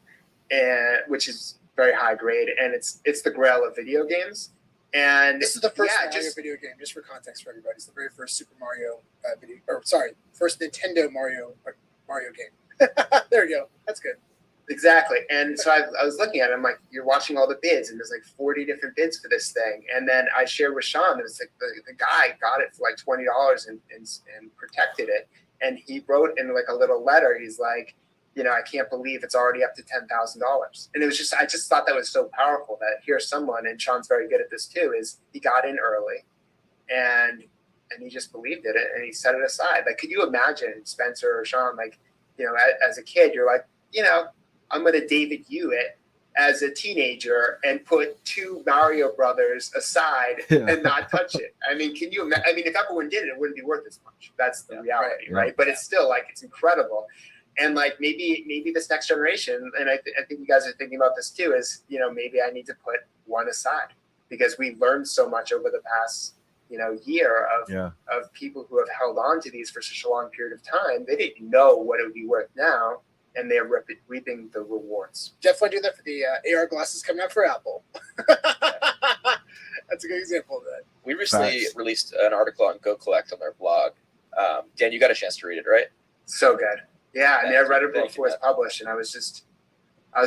which is very high grade, and it's the grail of video games. And this is the first Mario video game, just for context for everybody. It's the very first Super Mario first Nintendo Mario game. There you go. That's good. Exactly. And so I was looking at it, I'm like, you're watching all the bids, and there's like 40 different bids for this thing. And then I shared with Sean that it's like the guy got it for like $20 and protected it. And he wrote in like a little letter, he's like, I can't believe it's already up to $10,000. And it was I just thought that was so powerful that here's someone, and Sean's very good at this too, is he got in early and he just believed it and he set it aside. Like, could you imagine Spencer or Sean, like, as a kid, you're like, I'm going to David Hewitt as a teenager and put 2 Mario Brothers aside and not touch it. I mean, can you imagine? I mean, if everyone did it, it wouldn't be worth as much. That's the reality, right? But it's still like, it's incredible. And like maybe this next generation, and I think you guys are thinking about this too, is maybe I need to put one aside, because we learned so much over the past year of people who have held on to these for such a long period of time. They didn't know what it would be worth now, and they're reaping the rewards. Definitely do that for the AR glasses coming out for Apple. That's a good example of that. We recently released an article on Go Collect on their blog. Dan, you got a chance to read it, right? So good. Yeah, I mean, I read it before it was published, and I was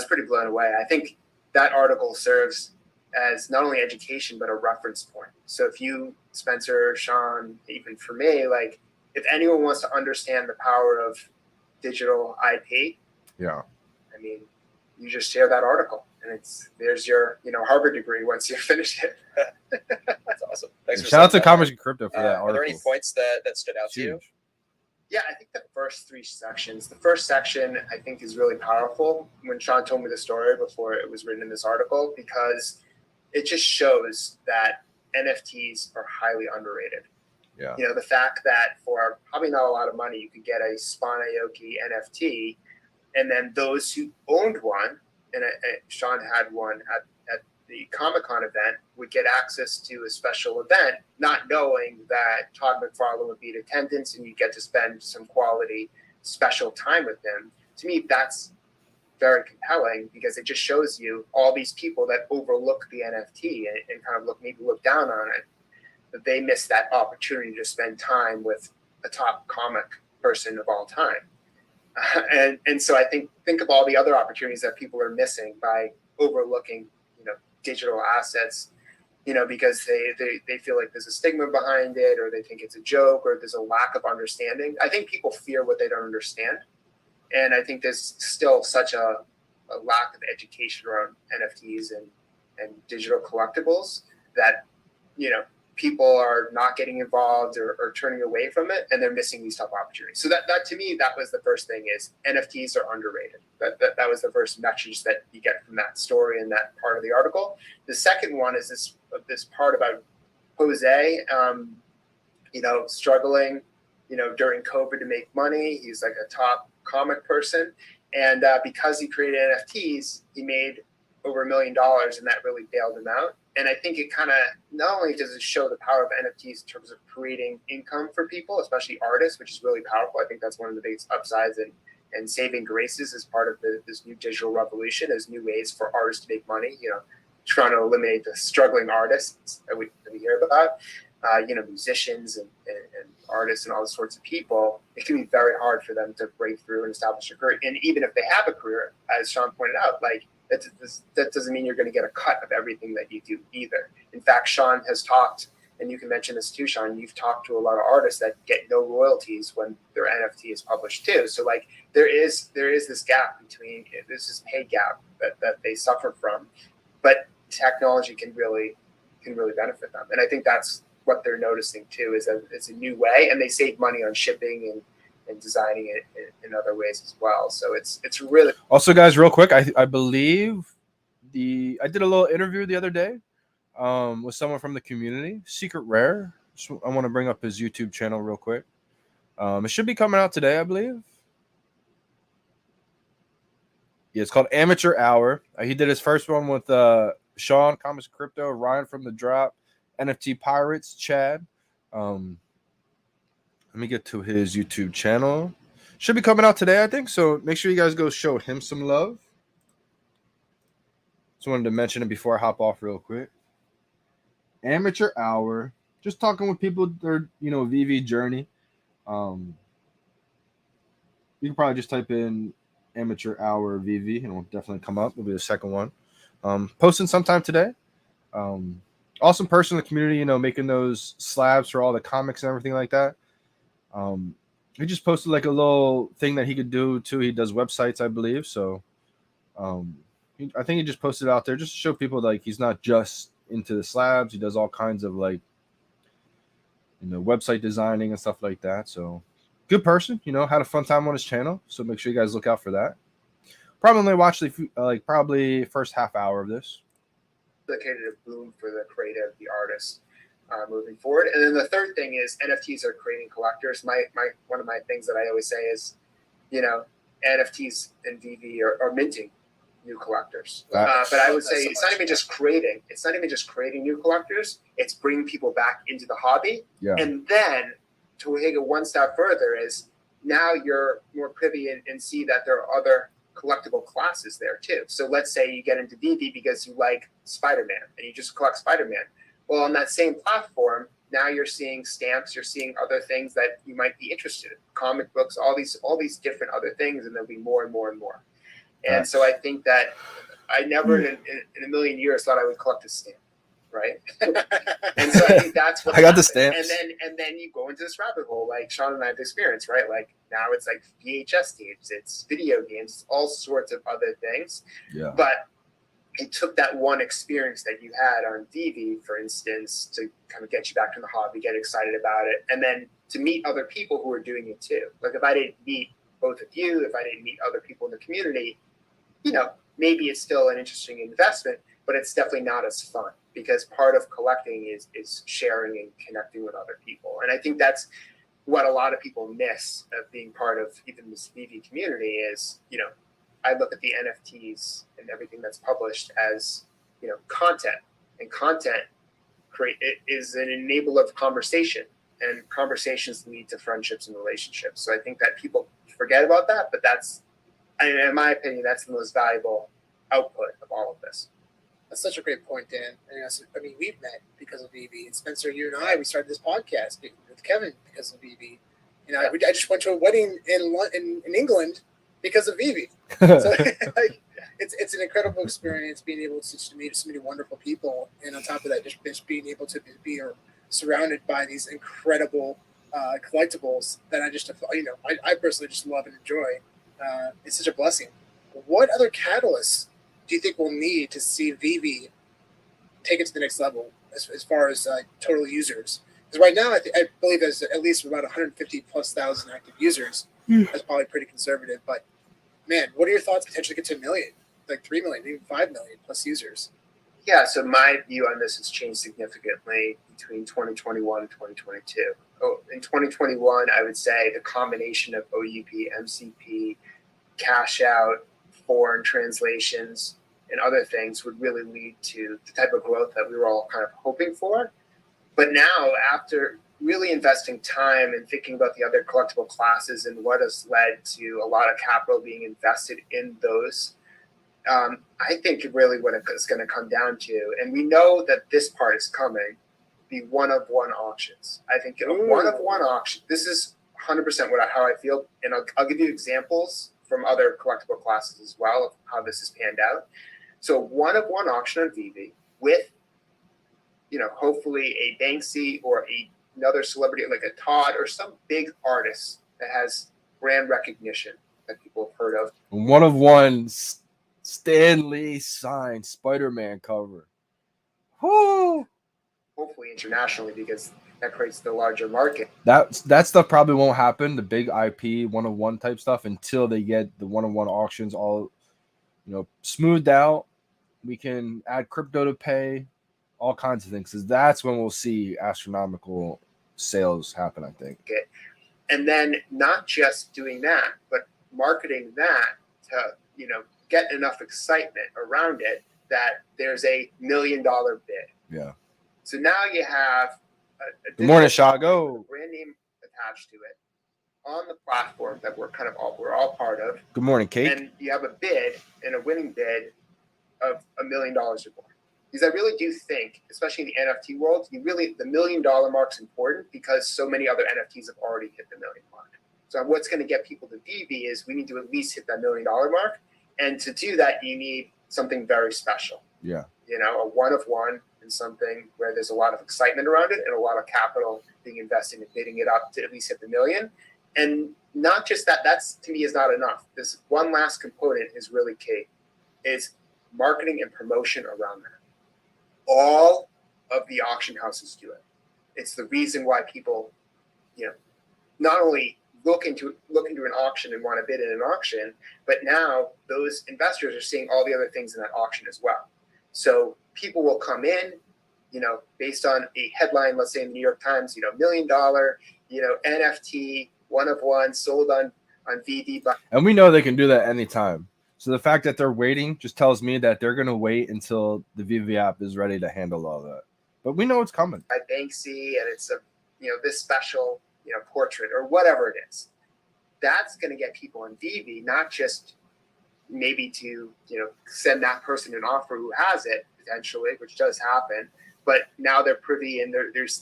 pretty blown away. I think that article serves as not only education, but a reference point. So if you, Spencer, Sean, even for me, like, if anyone wants to understand the power of digital IP, I mean, you just share that article, and there's your Harvard degree once you finish it. That's awesome. Thanks. Shout out to Comics and Crypto for that article. Are there any points that stood out to you? Yeah, I think the first 3 sections. The first section I think is really powerful. When Sean told me the story before it was written in this article, because it just shows that NFTs are highly underrated. Yeah. The fact that for probably not a lot of money, you could get a Spawn Aoki NFT, and then those who owned one, and Sean had one at the Comic-Con event, would get access to a special event, not knowing that Todd McFarlane would be in attendance and you get to spend some quality special time with him. To me, that's very compelling, because it just shows you all these people that overlook the NFT and kind of look down on it, that they missed that opportunity to spend time with a top comic person of all time. And so I think of all the other opportunities that people are missing by overlooking digital assets, because they feel like there's a stigma behind it, or they think it's a joke, or there's a lack of understanding. I think people fear what they don't understand. And I think there's still such a lack of education around NFTs and digital collectibles that, people are not getting involved or turning away from it, and they're missing these top opportunities. So that to me, that was the first thing, is NFTs are underrated. That was the first message that you get from that story and that part of the article. The second one is this part about Jose, struggling, during COVID to make money. He's like a top comic person. And because he created NFTs, he made over $1 million, and that really bailed him out. And I think it kind of, not only does it show the power of NFTs in terms of creating income for people, especially artists, which is really powerful. I think that's one of the biggest upsides and saving graces as part of this new digital revolution, as new ways for artists to make money, trying to eliminate the struggling artists that we hear about, musicians and artists and all sorts of people. it can be very hard for them to break through and establish a career. And even if they have a career, as Sean pointed out, like that doesn't mean you're going to get a cut of everything that you do either. In fact, Sean has talked, and you can mention this too, Sean, you've talked to a lot of artists that get no royalties when their NFT is published too. So like there is this gap between, there's this pay gap that they suffer from, but technology can really benefit them. And I think that's what they're noticing too, is that it's a new way, and they save money on shipping and designing it in other ways as well. So it's really Also, guys, real quick, I believe I did a little interview the other day with someone from the community, Secret Rare. So I want to bring up his YouTube channel real quick. It should be coming out today, I believe. Yeah, it's called Amateur Hour. He did his first one with Sean, Comics Crypto, Ryan from the Drop, NFT Pirates, Chad. Let me get to his YouTube channel. Should be coming out today, I think. So make sure you guys go show him some love. Just wanted to mention it before I hop off real quick. Amateur Hour. Just talking with people, their VeVe journey. You can probably just type in Amateur Hour VeVe and it'll definitely come up. It'll be the second one. Posting sometime today. Awesome person in the community, making those slabs for all the comics and everything like that. He just posted like a little thing that he could do too. He does websites, I believe. So I think he just posted it out there just to show people like he's not just into the slabs. He does all kinds of like website designing and stuff like that. So good person, had a fun time on his channel. So make sure you guys look out for that. Probably only watch probably first half hour of this. Indicated a boom for the creative, the artist, moving forward. And then the third thing is NFTs are creating collectors. One of my things that I always say is, NFTs and VeVe are minting new collectors. But I would say it's not even just creating. It's not even just creating new collectors. It's bringing people back into the hobby. Yeah. And then to take it one step further is now you're more privy and see that there are other collectible classes there too. So let's say you get into VeVe because you like Spider-Man and you just collect Spider-Man. Well, on that same platform, now you're seeing stamps, you're seeing other things that you might be interested in, comic books, all these different other things, and there'll be more and more and more. And so I think that I never in a million years thought I would collect a stamp, right? And so I think that's what I got the stamps. And then you go into this rabbit hole like Sean and I have experienced, right? Like now it's like VHS tapes, it's video games, all sorts of other things. Yeah. But it took that one experience that you had on VeVe, for instance, to kind of get you back to the hobby, get excited about it, and then to meet other people who are doing it too. Like if I didn't meet both of you, if I didn't meet other people in the community, maybe it's still an interesting investment, but it's definitely not as fun because part of collecting is sharing and connecting with other people. And I think that's what a lot of people miss of being part of even this VeVe community is, I look at the NFTs and everything that's published as, content, and content is an enabler of conversation, and conversations lead to friendships and relationships. So I think that people forget about that, but that's, in my opinion, that's the most valuable output of all of this. That's such a great point, Dan. And we've met because of VeVe. And Spencer, you and I, we started this podcast with Kevin because of VeVe. I just went to a wedding in England because of VeVe. So it's an incredible experience being able to meet so many wonderful people, and on top of that, just being able to be surrounded by these incredible collectibles that I personally just love and enjoy. It's such a blessing. What other catalysts do you think we'll need to see VeVe take it to the next level as far as total users? Because right now, I believe there's at least about 150,000+ active users. That's probably pretty conservative, but man, what are your thoughts potentially get to 1 million, like 3 million, even 5 million plus users? Yeah, so my view on this has changed significantly between 2021 and 2022. In 2021, I would say the combination of OUP, MCP, cash out, foreign translations, and other things would really lead to the type of growth that we were all kind of hoping for. But now, after really investing time and thinking about the other collectible classes and what has led to a lot of capital being invested in those, I think really what it's going to come down to, and we know that this part is coming, be one-of-one auctions. I think a one-of-one auction, this is 100% how I feel, and I'll give you examples from other collectible classes as well of how this has panned out. So one of one auction on VeVe with, hopefully a Banksy or another celebrity like a Todd or some big artist that has brand recognition that people have heard of. One of one Stan Lee signed Spider-Man cover. Whoo! Hopefully internationally, because that creates the larger market. That stuff probably won't happen, the big IP one-of-one type stuff, until they get the one-of-one auctions all smoothed out. We can add crypto to pay, all kinds of things, because that's when we'll see astronomical sales happen, I think. Okay. And then not just doing that, but marketing that to get enough excitement around it that there's a $1 million bid. Yeah. So now you have a Good morning, Shago. brand name attached to it on the platform that we're all part of. Good morning, Kate. And you have a bid and a winning bid of $1 million or more. Because I really do think, especially in the NFT world, the $1 million mark is important because so many other NFTs have already hit the $1 million mark. So what's going to get people to VeVe is we need to at least hit that $1 million mark. And to do that, you need something very special. Yeah. A one of one, and something where there's a lot of excitement around it and a lot of capital being invested in bidding it up to at least hit the $1 million. And not just that, that's to me is not enough. This one last component is really key, is marketing and promotion around that. All of the auction houses do it. It's the reason why people, not only look into an auction and want to bid in an auction, but now those investors are seeing all the other things in that auction as well. So people will come in, based on a headline, let's say in the New York Times, $1 million, NFT, one of one, sold on VeVe. And we know they can do that anytime. So the fact that they're waiting just tells me that they're going to wait until the VeVe app is ready to handle all that. But we know it's coming. By Banksy, and it's this special, portrait or whatever it is. That's going to get people on VeVe, not just maybe to, send that person an offer who has it potentially, which does happen, but now they're privy and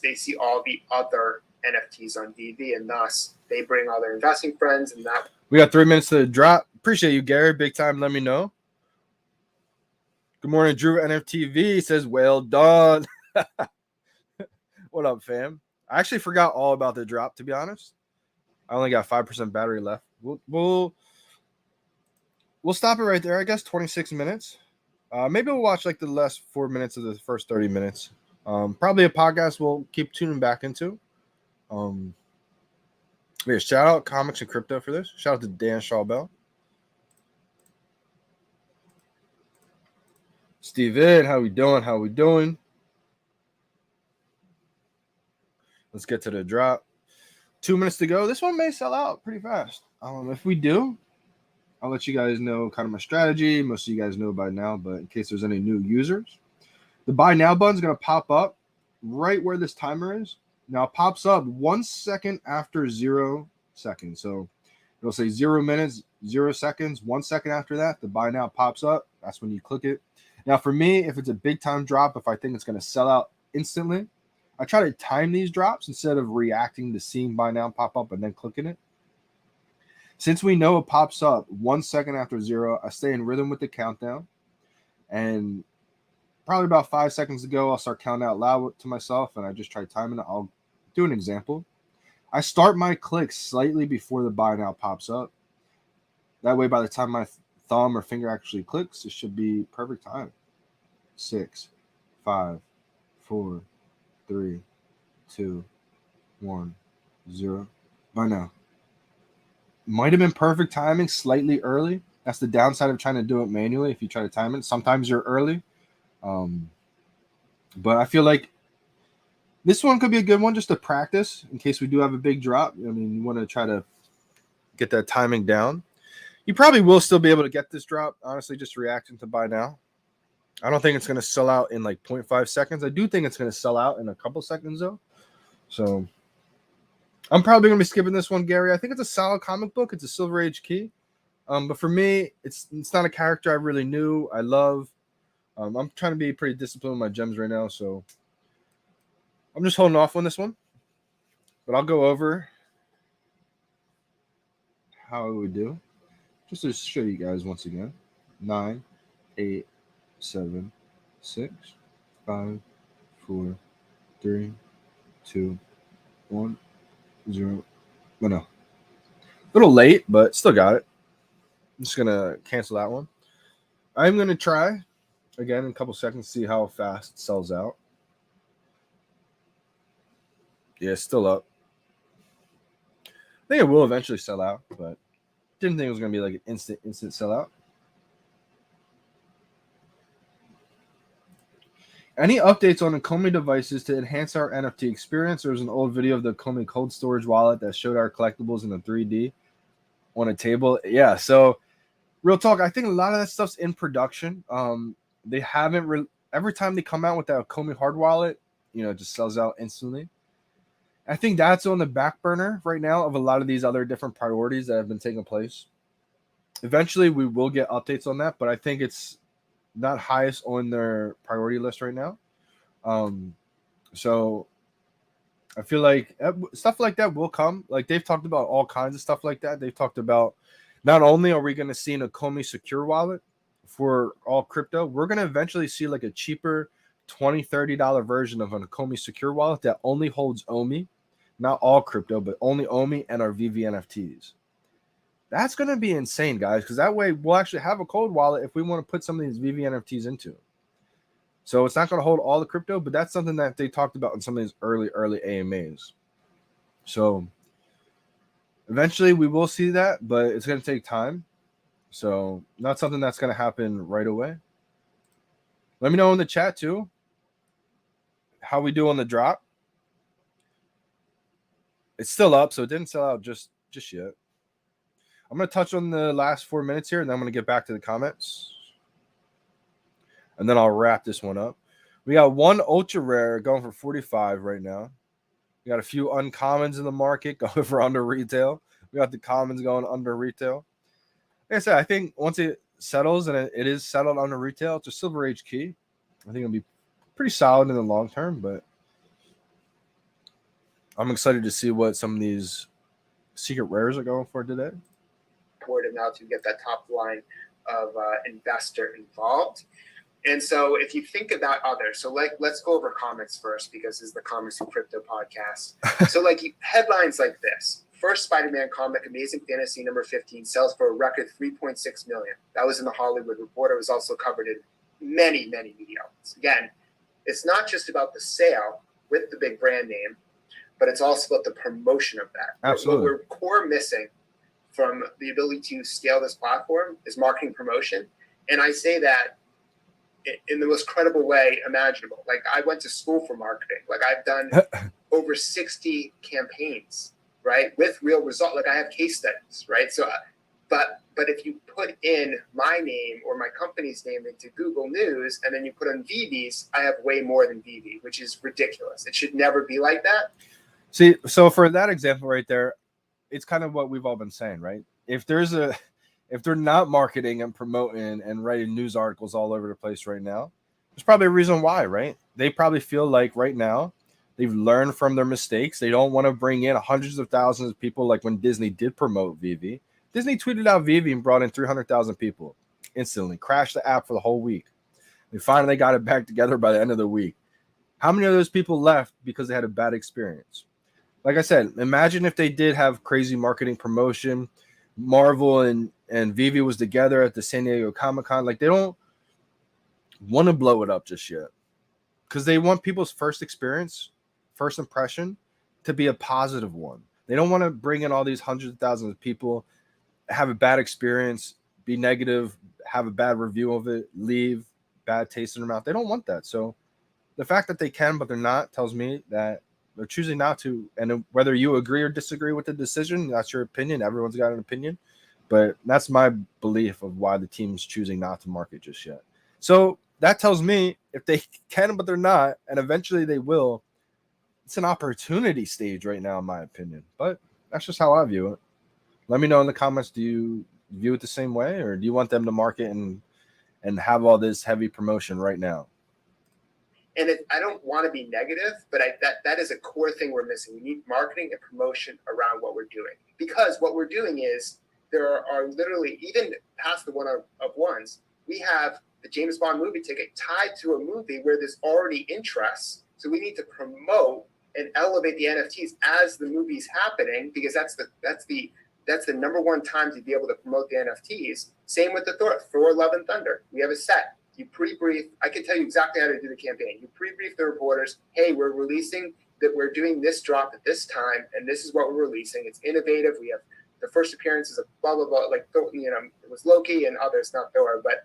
they see all the other NFTs on VeVe, and thus they bring all their investing friends, and that. We got 3 minutes to drop. Appreciate you, Gary. Big time. Let me know. Good morning, Drew NFTV says, well done. What up, fam? I actually forgot all about the drop, to be honest. I only got 5% battery left. We'll stop it right there. I guess 26 minutes. Maybe we'll watch like the last 4 minutes of the first 30 minutes. Probably a podcast we'll keep tuning back into. Shout out Comics and Crypto for this. Shout out to Dan Shawbell. Steven, how we doing? Let's get to the drop. 2 minutes to go. This one may sell out pretty fast. If we do, I'll let you guys know kind of my strategy. Most of you guys know by now, but in case there's any new users, the buy now button is going to pop up right where this timer is. Now it pops up 1 second after 0 seconds. So it'll say 0 minutes, 0 seconds. 1 second after that, the buy now pops up. That's when you click it. Now for me, if it's a big time drop, if I think it's going to sell out instantly, I try to time these drops instead of reacting to seeing buy now pop up and then clicking it. Since we know it pops up 1 second after 0, I stay in rhythm with the countdown. And probably about 5 seconds ago, I'll start counting out loud to myself, and I just try timing it. I'll do an example. I start my click slightly before the buy now pops up. That way, by the time my thumb or finger actually clicks, it should be perfect time. 6, 5, 4, 3, 2, 1, 0. Buy now. Might have been perfect timing, slightly early. That's the downside of trying to do it manually. If you try to time it, sometimes you're early. But I feel like this one could be a good one just to practice in case we do have a big drop. I mean, you want to try to get that timing down. You probably will still be able to get this drop, honestly, just reacting to buy now. I don't think it's going to sell out in like 0.5 seconds. I do think it's going to sell out in a couple seconds, though. So I'm probably going to be skipping this one, Gary. I think it's a solid comic book. It's a Silver Age key. But for me, it's not a character I really knew. I love. I'm trying to be pretty disciplined with my gems right now, so I'm just holding off on this one. But I'll go over how it would do. Just to show you guys once again. 9, 8, 7, 6, 5, 4, 3, 2, 1, 0. Oh, no. A little late, but still got it. I'm just going to cancel that one. I'm going to try again in a couple seconds to see how fast it sells out. Yeah, it's still up. I think it will eventually sell out, but didn't think it was going to be like an instant sellout. Any updates on the Komi devices to enhance our NFT experience? There was an old video of the Komi cold storage wallet that showed our collectibles in a 3D on a table. Yeah, so real talk, I think a lot of that stuff's in production. They haven't every time they come out with that Komi hard wallet, it just sells out instantly. I think that's on the back burner right now of a lot of these other different priorities that have been taking place. Eventually, we will get updates on that, but I think it's not highest on their priority list right now. So I feel like stuff like that will come. Like they've talked about all kinds of stuff like that. They've talked about not only are we going to see an Komi secure wallet for all crypto, we're going to eventually see like a cheaper $20, $30 version of an Komi secure wallet that only holds OMI, not all crypto, but only OMI and our VeVe NFTs. That's going to be insane, guys, because that way we'll actually have a cold wallet if we want to put some of these VeVe NFTs into. So it's not going to hold all the crypto, but that's something that they talked about in some of these early AMAs. So eventually we will see that, but it's going to take time. So not something that's going to happen right away. Let me know in the chat too how we do on the drop. It's still up, so it didn't sell out just yet. I'm going to touch on the last 4 minutes here, and then I'm going to get back to the comments. And then I'll wrap this one up. We got one ultra rare going for 45 right now. We got a few uncommons in the market going for under retail. We got the commons going under retail. Like I said, I think once it settles and it is settled under retail, it's a Silver Age key. I think it'll be pretty solid in the long term, but I'm excited to see what some of these secret rares are going for today. Important now to get that top line of investor involved. And so if you think about others, so let's go over comics first, because this is the Comics and Crypto podcast. So headlines like this: first Spider-Man comic, Amazing Fantasy number 15, sells for a record $3.6 million. That was in the Hollywood Reporter. It was also covered in many media outlets. Again, it's not just about the sale with the big brand name, but it's also about the promotion of that. Absolutely. What we're core missing from the ability to scale this platform is marketing promotion. And I say that in the most credible way imaginable. Like, I went to school for marketing. Like, I've done over 60 campaigns, right, with real result. Like, I have case studies, right? So, but if you put in my name or my company's name into Google News and then you put on VeVe's, I have way more than VeVe, which is ridiculous. It should never be like that. See, so for that example right there, it's kind of what we've all been saying, right? If they're not marketing and promoting and writing news articles all over the place right now, there's probably a reason why, right? They probably feel like right now they've learned from their mistakes. They don't want to bring in hundreds of thousands of people like when Disney did promote VeVe. Disney tweeted out VeVe and brought in 300,000 people instantly, crashed the app for the whole week. They finally got it back together by the end of the week. How many of those people left because they had a bad experience? Like I said, imagine if they did have crazy marketing promotion, Marvel and VeVe was together at the San Diego Comic-Con. Like, they don't want to blow it up just yet because they want people's first experience, first impression to be a positive one. They don't want to bring in all these hundreds of thousands of people, have a bad experience, be negative, have a bad review of it, leave, bad taste in their mouth. They don't want that. So the fact that they can, but they're not, tells me that they're choosing not to. And whether you agree or disagree with the decision, that's your opinion. Everyone's got an opinion. But that's my belief of why the team's choosing not to market just yet. So that tells me if they can, but they're not, and eventually they will, it's an opportunity stage right now, in my opinion. But that's just how I view it. Let me know in the comments, do you view it the same way, or do you want them to market and have all this heavy promotion right now? And I don't want to be negative, but that is a core thing we're missing. We need marketing and promotion around what we're doing, because what we're doing is there are literally, even past the one of ones, we have the James Bond movie ticket tied to a movie where there's already interest. So we need to promote and elevate the NFTs as the movie's happening, because that's the number one time to be able to promote the NFTs. Same with the Thor Love and Thunder. We have a set. You pre-brief. I can tell you exactly how to do the campaign. You pre-brief the reporters. Hey, we're releasing that. We're doing this drop at this time, and this is what we're releasing. It's innovative. We have the first appearances of blah blah blah. Like, you know, it was Loki and others, not Thor, but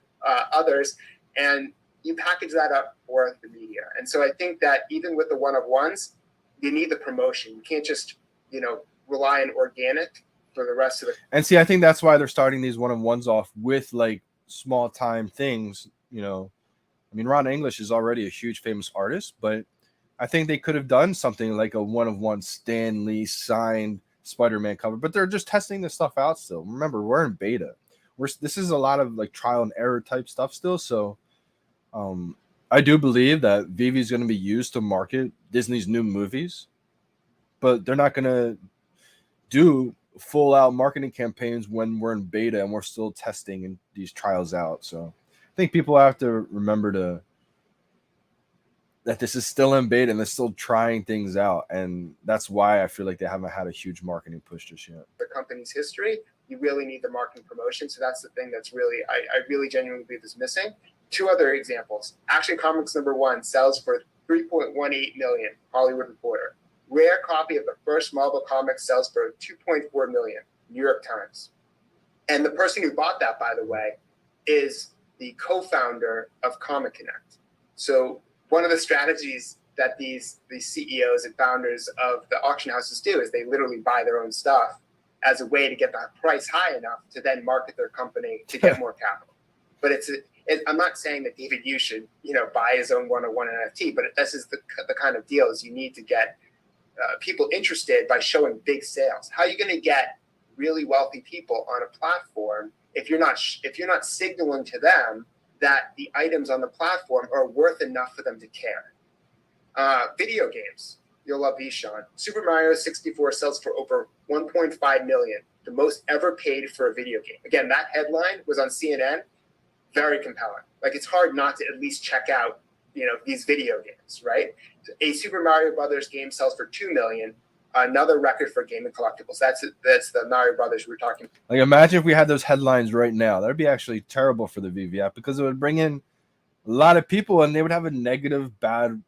others, and you package that up for the media. And so I think that even with the one of ones, you need the promotion. You can't just, you know, rely on organic for the rest of it. And see, I think that's why they're starting these one of ones off with like small time things. You know, I mean, Ron English is already a huge famous artist, but I think they could have done something like a one of one Stan Lee signed Spider-Man cover, but they're just testing this stuff out still. Remember, we're in beta. This is a lot of like trial and error type stuff still. So I do believe that VeVe is going to be used to market Disney's new movies, but they're not going to do full out marketing campaigns when we're in beta and we're still testing and these trials out. So I think people have to remember that this is still in beta and they're still trying things out. And that's why I feel like they haven't had a huge marketing push just yet. The company's history, you really need the marketing promotion. So that's the thing that's really, I really genuinely believe is missing. Two other examples. Action Comics #1 sells for $3.18 million, Hollywood Reporter. Rare copy of the first Marvel comic sells for $2.4 million, New York Times. And the person who bought that, by the way, is the co-founder of Comic Connect. So one of the strategies that these CEOs and founders of the auction houses do is they literally buy their own stuff as a way to get the price high enough to then market their company to get more capital. But I'm not saying that David Yu should, you know, buy his own one-on-one NFT, but this is the kind of deals you need to get people interested by showing big sales. How are you going to get really wealthy people on a platform if you're not signaling to them that the items on the platform are worth enough for them to care? Video games. You'll love these, Sean. Super Mario 64 sells for over $1.5 million, the most ever paid for a video game. Again, that headline was on CNN. Very compelling. Like, it's hard not to at least check out, you know, these video games, right? A Super Mario Brothers game sells for $2 million, another record for gaming collectibles. That's the Mario Brothers we're talking about. Like, imagine if we had those headlines right now. That'd be actually terrible for the VeVe app, because it would bring in a lot of people and they would have a negative, bad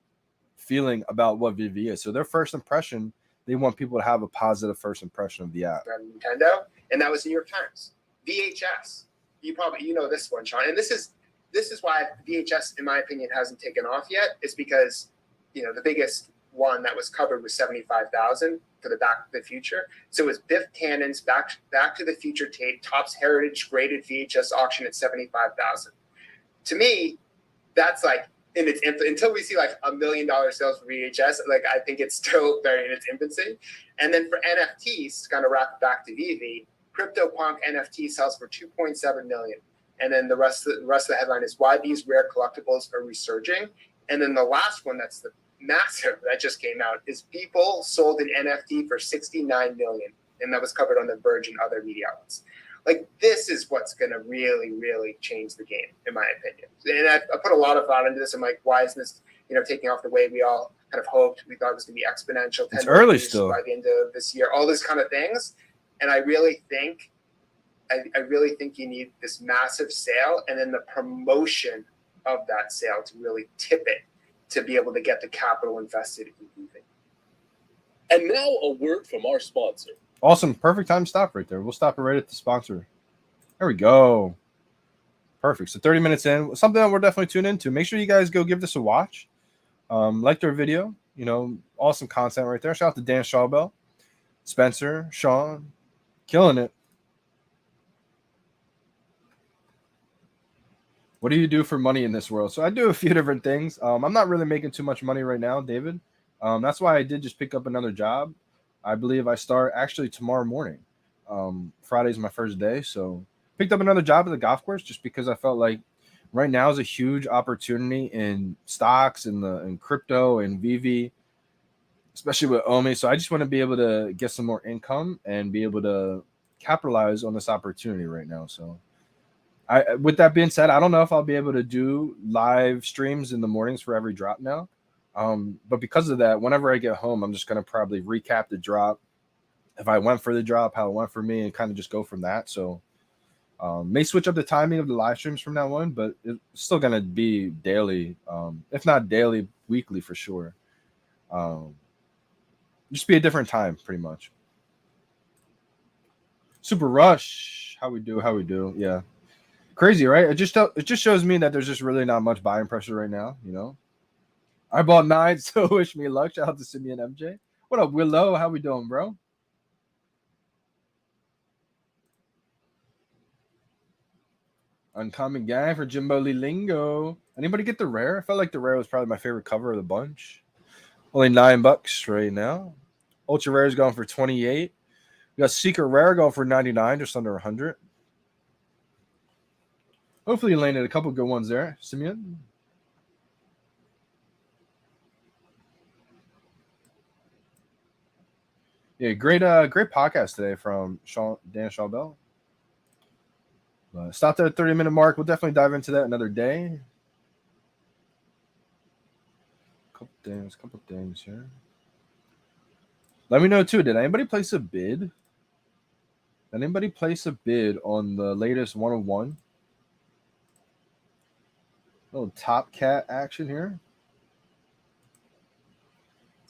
feeling about what VeVe is. So their first impression, they want people to have a positive first impression of the app. Nintendo, and that was New York Times. VHS. You know this one, Sean. And this is why VHS, in my opinion, hasn't taken off yet. It's because, you know, the biggest one that was covered was $75,000 for the Back to the Future. So it was Biff Tannen's Back to the Future tape, Topps Heritage graded VHS auction at $75,000. To me, that's like until we see like $1 million sales for VHS, like, I think it's still very in its infancy. And then for NFTs, to kind of wrap it back to VeVe, CryptoPunk NFT sells for $2.7 million. And then the rest of the headline is why these rare collectibles are resurging. And then the last one that's the massive that just came out is People sold an NFT for $69 million. And that was covered on The Verge and other media outlets. Like, this is what's going to really, really change the game, in my opinion. And I put a lot of thought into this. I'm like, why isn't this, you know, taking off the way we all kind of hoped? We thought it was going to be exponential. It's early still. By the end of this year, all this kind of things. And I really think you need this massive sale and then the promotion of that sale to really tip it to be able to get the capital invested in VeVe. And now a word from our sponsor. Awesome. Perfect time to stop right there. We'll stop it right at the sponsor. There we go. Perfect. So 30 minutes in, something that we're definitely tuned into. Make sure you guys go give this a watch. Like their video. You know, awesome content right there. Shout out to Dan Shawbell, Spencer, Sean. Killing it. What do you do for money in this world? So I do a few different things. I'm not really making too much money right now, David. That's why I did just pick up another job. I believe I start actually tomorrow morning. Friday's my first day. So picked up another job at the golf course just because I felt like right now is a huge opportunity in stocks and in crypto and VeVe, especially with Omi. So I just want to be able to get some more income and be able to capitalize on this opportunity right now. So with that being said, I don't know if I'll be able to do live streams in the mornings for every drop now. But because of that, whenever I get home, I'm just going to probably recap the drop. If I went for the drop, how it went for me, and kind of just go from that. So may switch up the timing of the live streams from now on, but it's still going to be daily, if not daily, weekly for sure. Just be a different time, pretty much. Super Rush, how we do, yeah. Crazy, right? It just shows me that there's just really not much buying pressure right now, you know. I bought 9, so wish me luck. Shout out to Simeon MJ. What up, Willow? How we doing, bro? Uncommon Gang for Jimbo Lee Lingo. Anybody get the rare? I felt like the rare was probably my favorite cover of the bunch. Only $9 right now. Ultra rare is going for 28. We got Secret Rare going for 99, just under 100. Hopefully you landed a couple good ones there, Simeon. Yeah, great podcast today from Dan Schaubel. Stopped at the 30-minute mark. We'll definitely dive into that another day. Couple things here. Let me know too. Did anybody place a bid? Did anybody place a bid on the latest 101? Little Top Cat action here.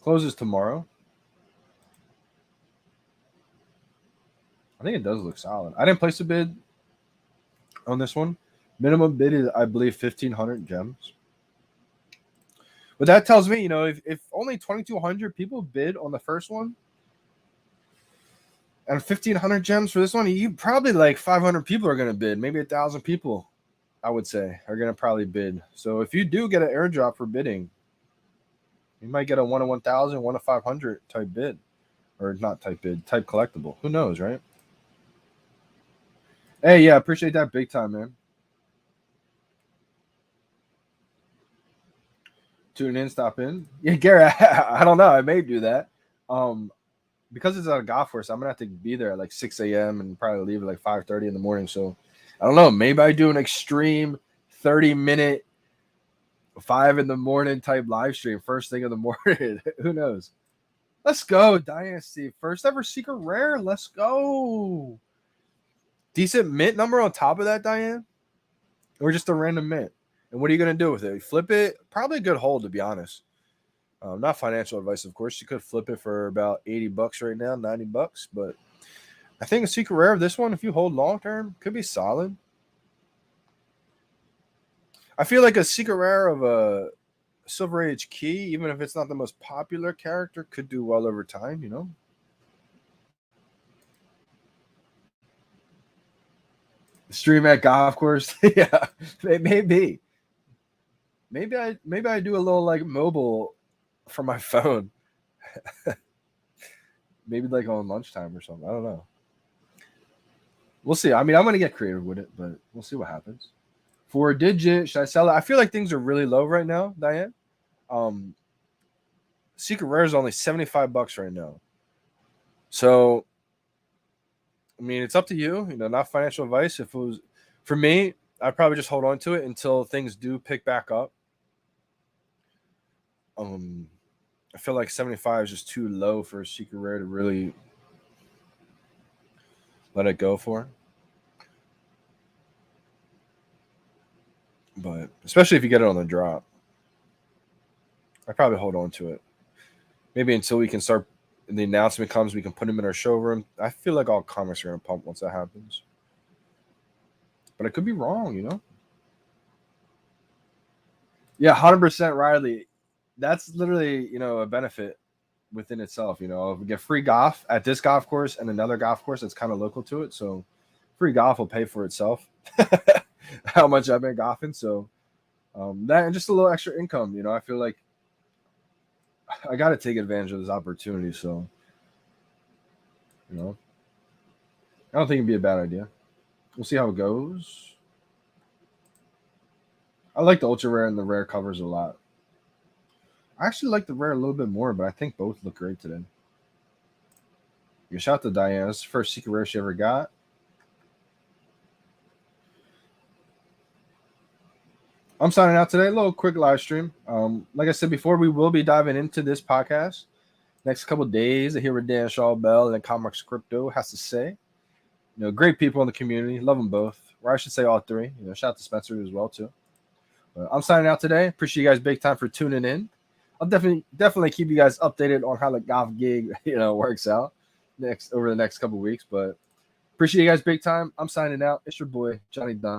Closes tomorrow. I think it does look solid. I didn't place a bid on this one. Minimum bid is, I believe, 1,500 gems. But that tells me, you know, if only 2,200 people bid on the first one and 1,500 gems for this one, you probably like 500 people are going to bid. Maybe 1,000 people, I would say, are going to probably bid. So if you do get an airdrop for bidding, you might get a 1 of 1,000, 1 of 500 type bid. Or not type bid, type collectible. Who knows, right? Hey, yeah, appreciate that big time, man. Tune in, stop in. Yeah, Gary, I don't know. I may do that. Because it's at a golf course, I'm gonna have to be there at like 6 a.m. and probably leave at like 5:30 in the morning. So I don't know. Maybe I do an extreme 30-minute 5 in the morning type live stream first thing in the morning. Who knows? Let's go, Dynasty. First ever secret rare. Let's go. Decent mint number on top of that, Diane? Or just a random mint? And what are you going to do with it? Flip it? Probably a good hold, to be honest. Not financial advice, of course. You could flip it for about $80 right now, $90. But I think a secret rare of this one, if you hold long term, could be solid. I feel like a secret rare of a Silver Age Key, even if it's not the most popular character, could do well over time, you know? Stream at golf course. Yeah, maybe. Maybe I do a little like mobile from my phone. Maybe like on lunchtime or something. I don't know. We'll see. I mean, I'm gonna get creative with it, but we'll see what happens. 4-digit, should I sell it? I feel like things are really low right now, Diane. Secret Rare is only $75 right now. So, I mean, it's up to you. You know, not financial advice. If it was for me, I'd probably just hold on to it until things do pick back up. I feel like 75 is just too low for a secret rare to really let it go for. But especially if you get it on the drop, I probably hold on to it. Maybe until we can start, and the announcement comes, we can put them in our showroom. I feel like all comics are going to pump once that happens. But I could be wrong, you know? Yeah, 100% Riley. That's literally, you know, a benefit within itself. You know, if we get free golf at this golf course and another golf course that's kind of local to it. So free golf will pay for itself. How much I've been golfing. So that and just a little extra income, you know, I feel like I got to take advantage of this opportunity. So, you know, I don't think it'd be a bad idea. We'll see how it goes. I like the ultra rare and the rare covers a lot. I actually like the rare a little bit more, but I think both look great today. Yeah, shout out to Diana. That's the first secret rare she ever got. I'm signing out today. A little quick live stream. Like I said before, we will be diving into this podcast next couple of days to hear what Dan Shaw Bell and Comics Crypto has to say. You know, great people in the community. Love them both. Or I should say all three. You know, shout out to Spencer as well too. I'm signing out today. Appreciate you guys big time for tuning in. I'll definitely keep you guys updated on how the golf gig, works out over the next couple of weeks. But appreciate you guys big time. I'm signing out. It's your boy, Johnny Dunn.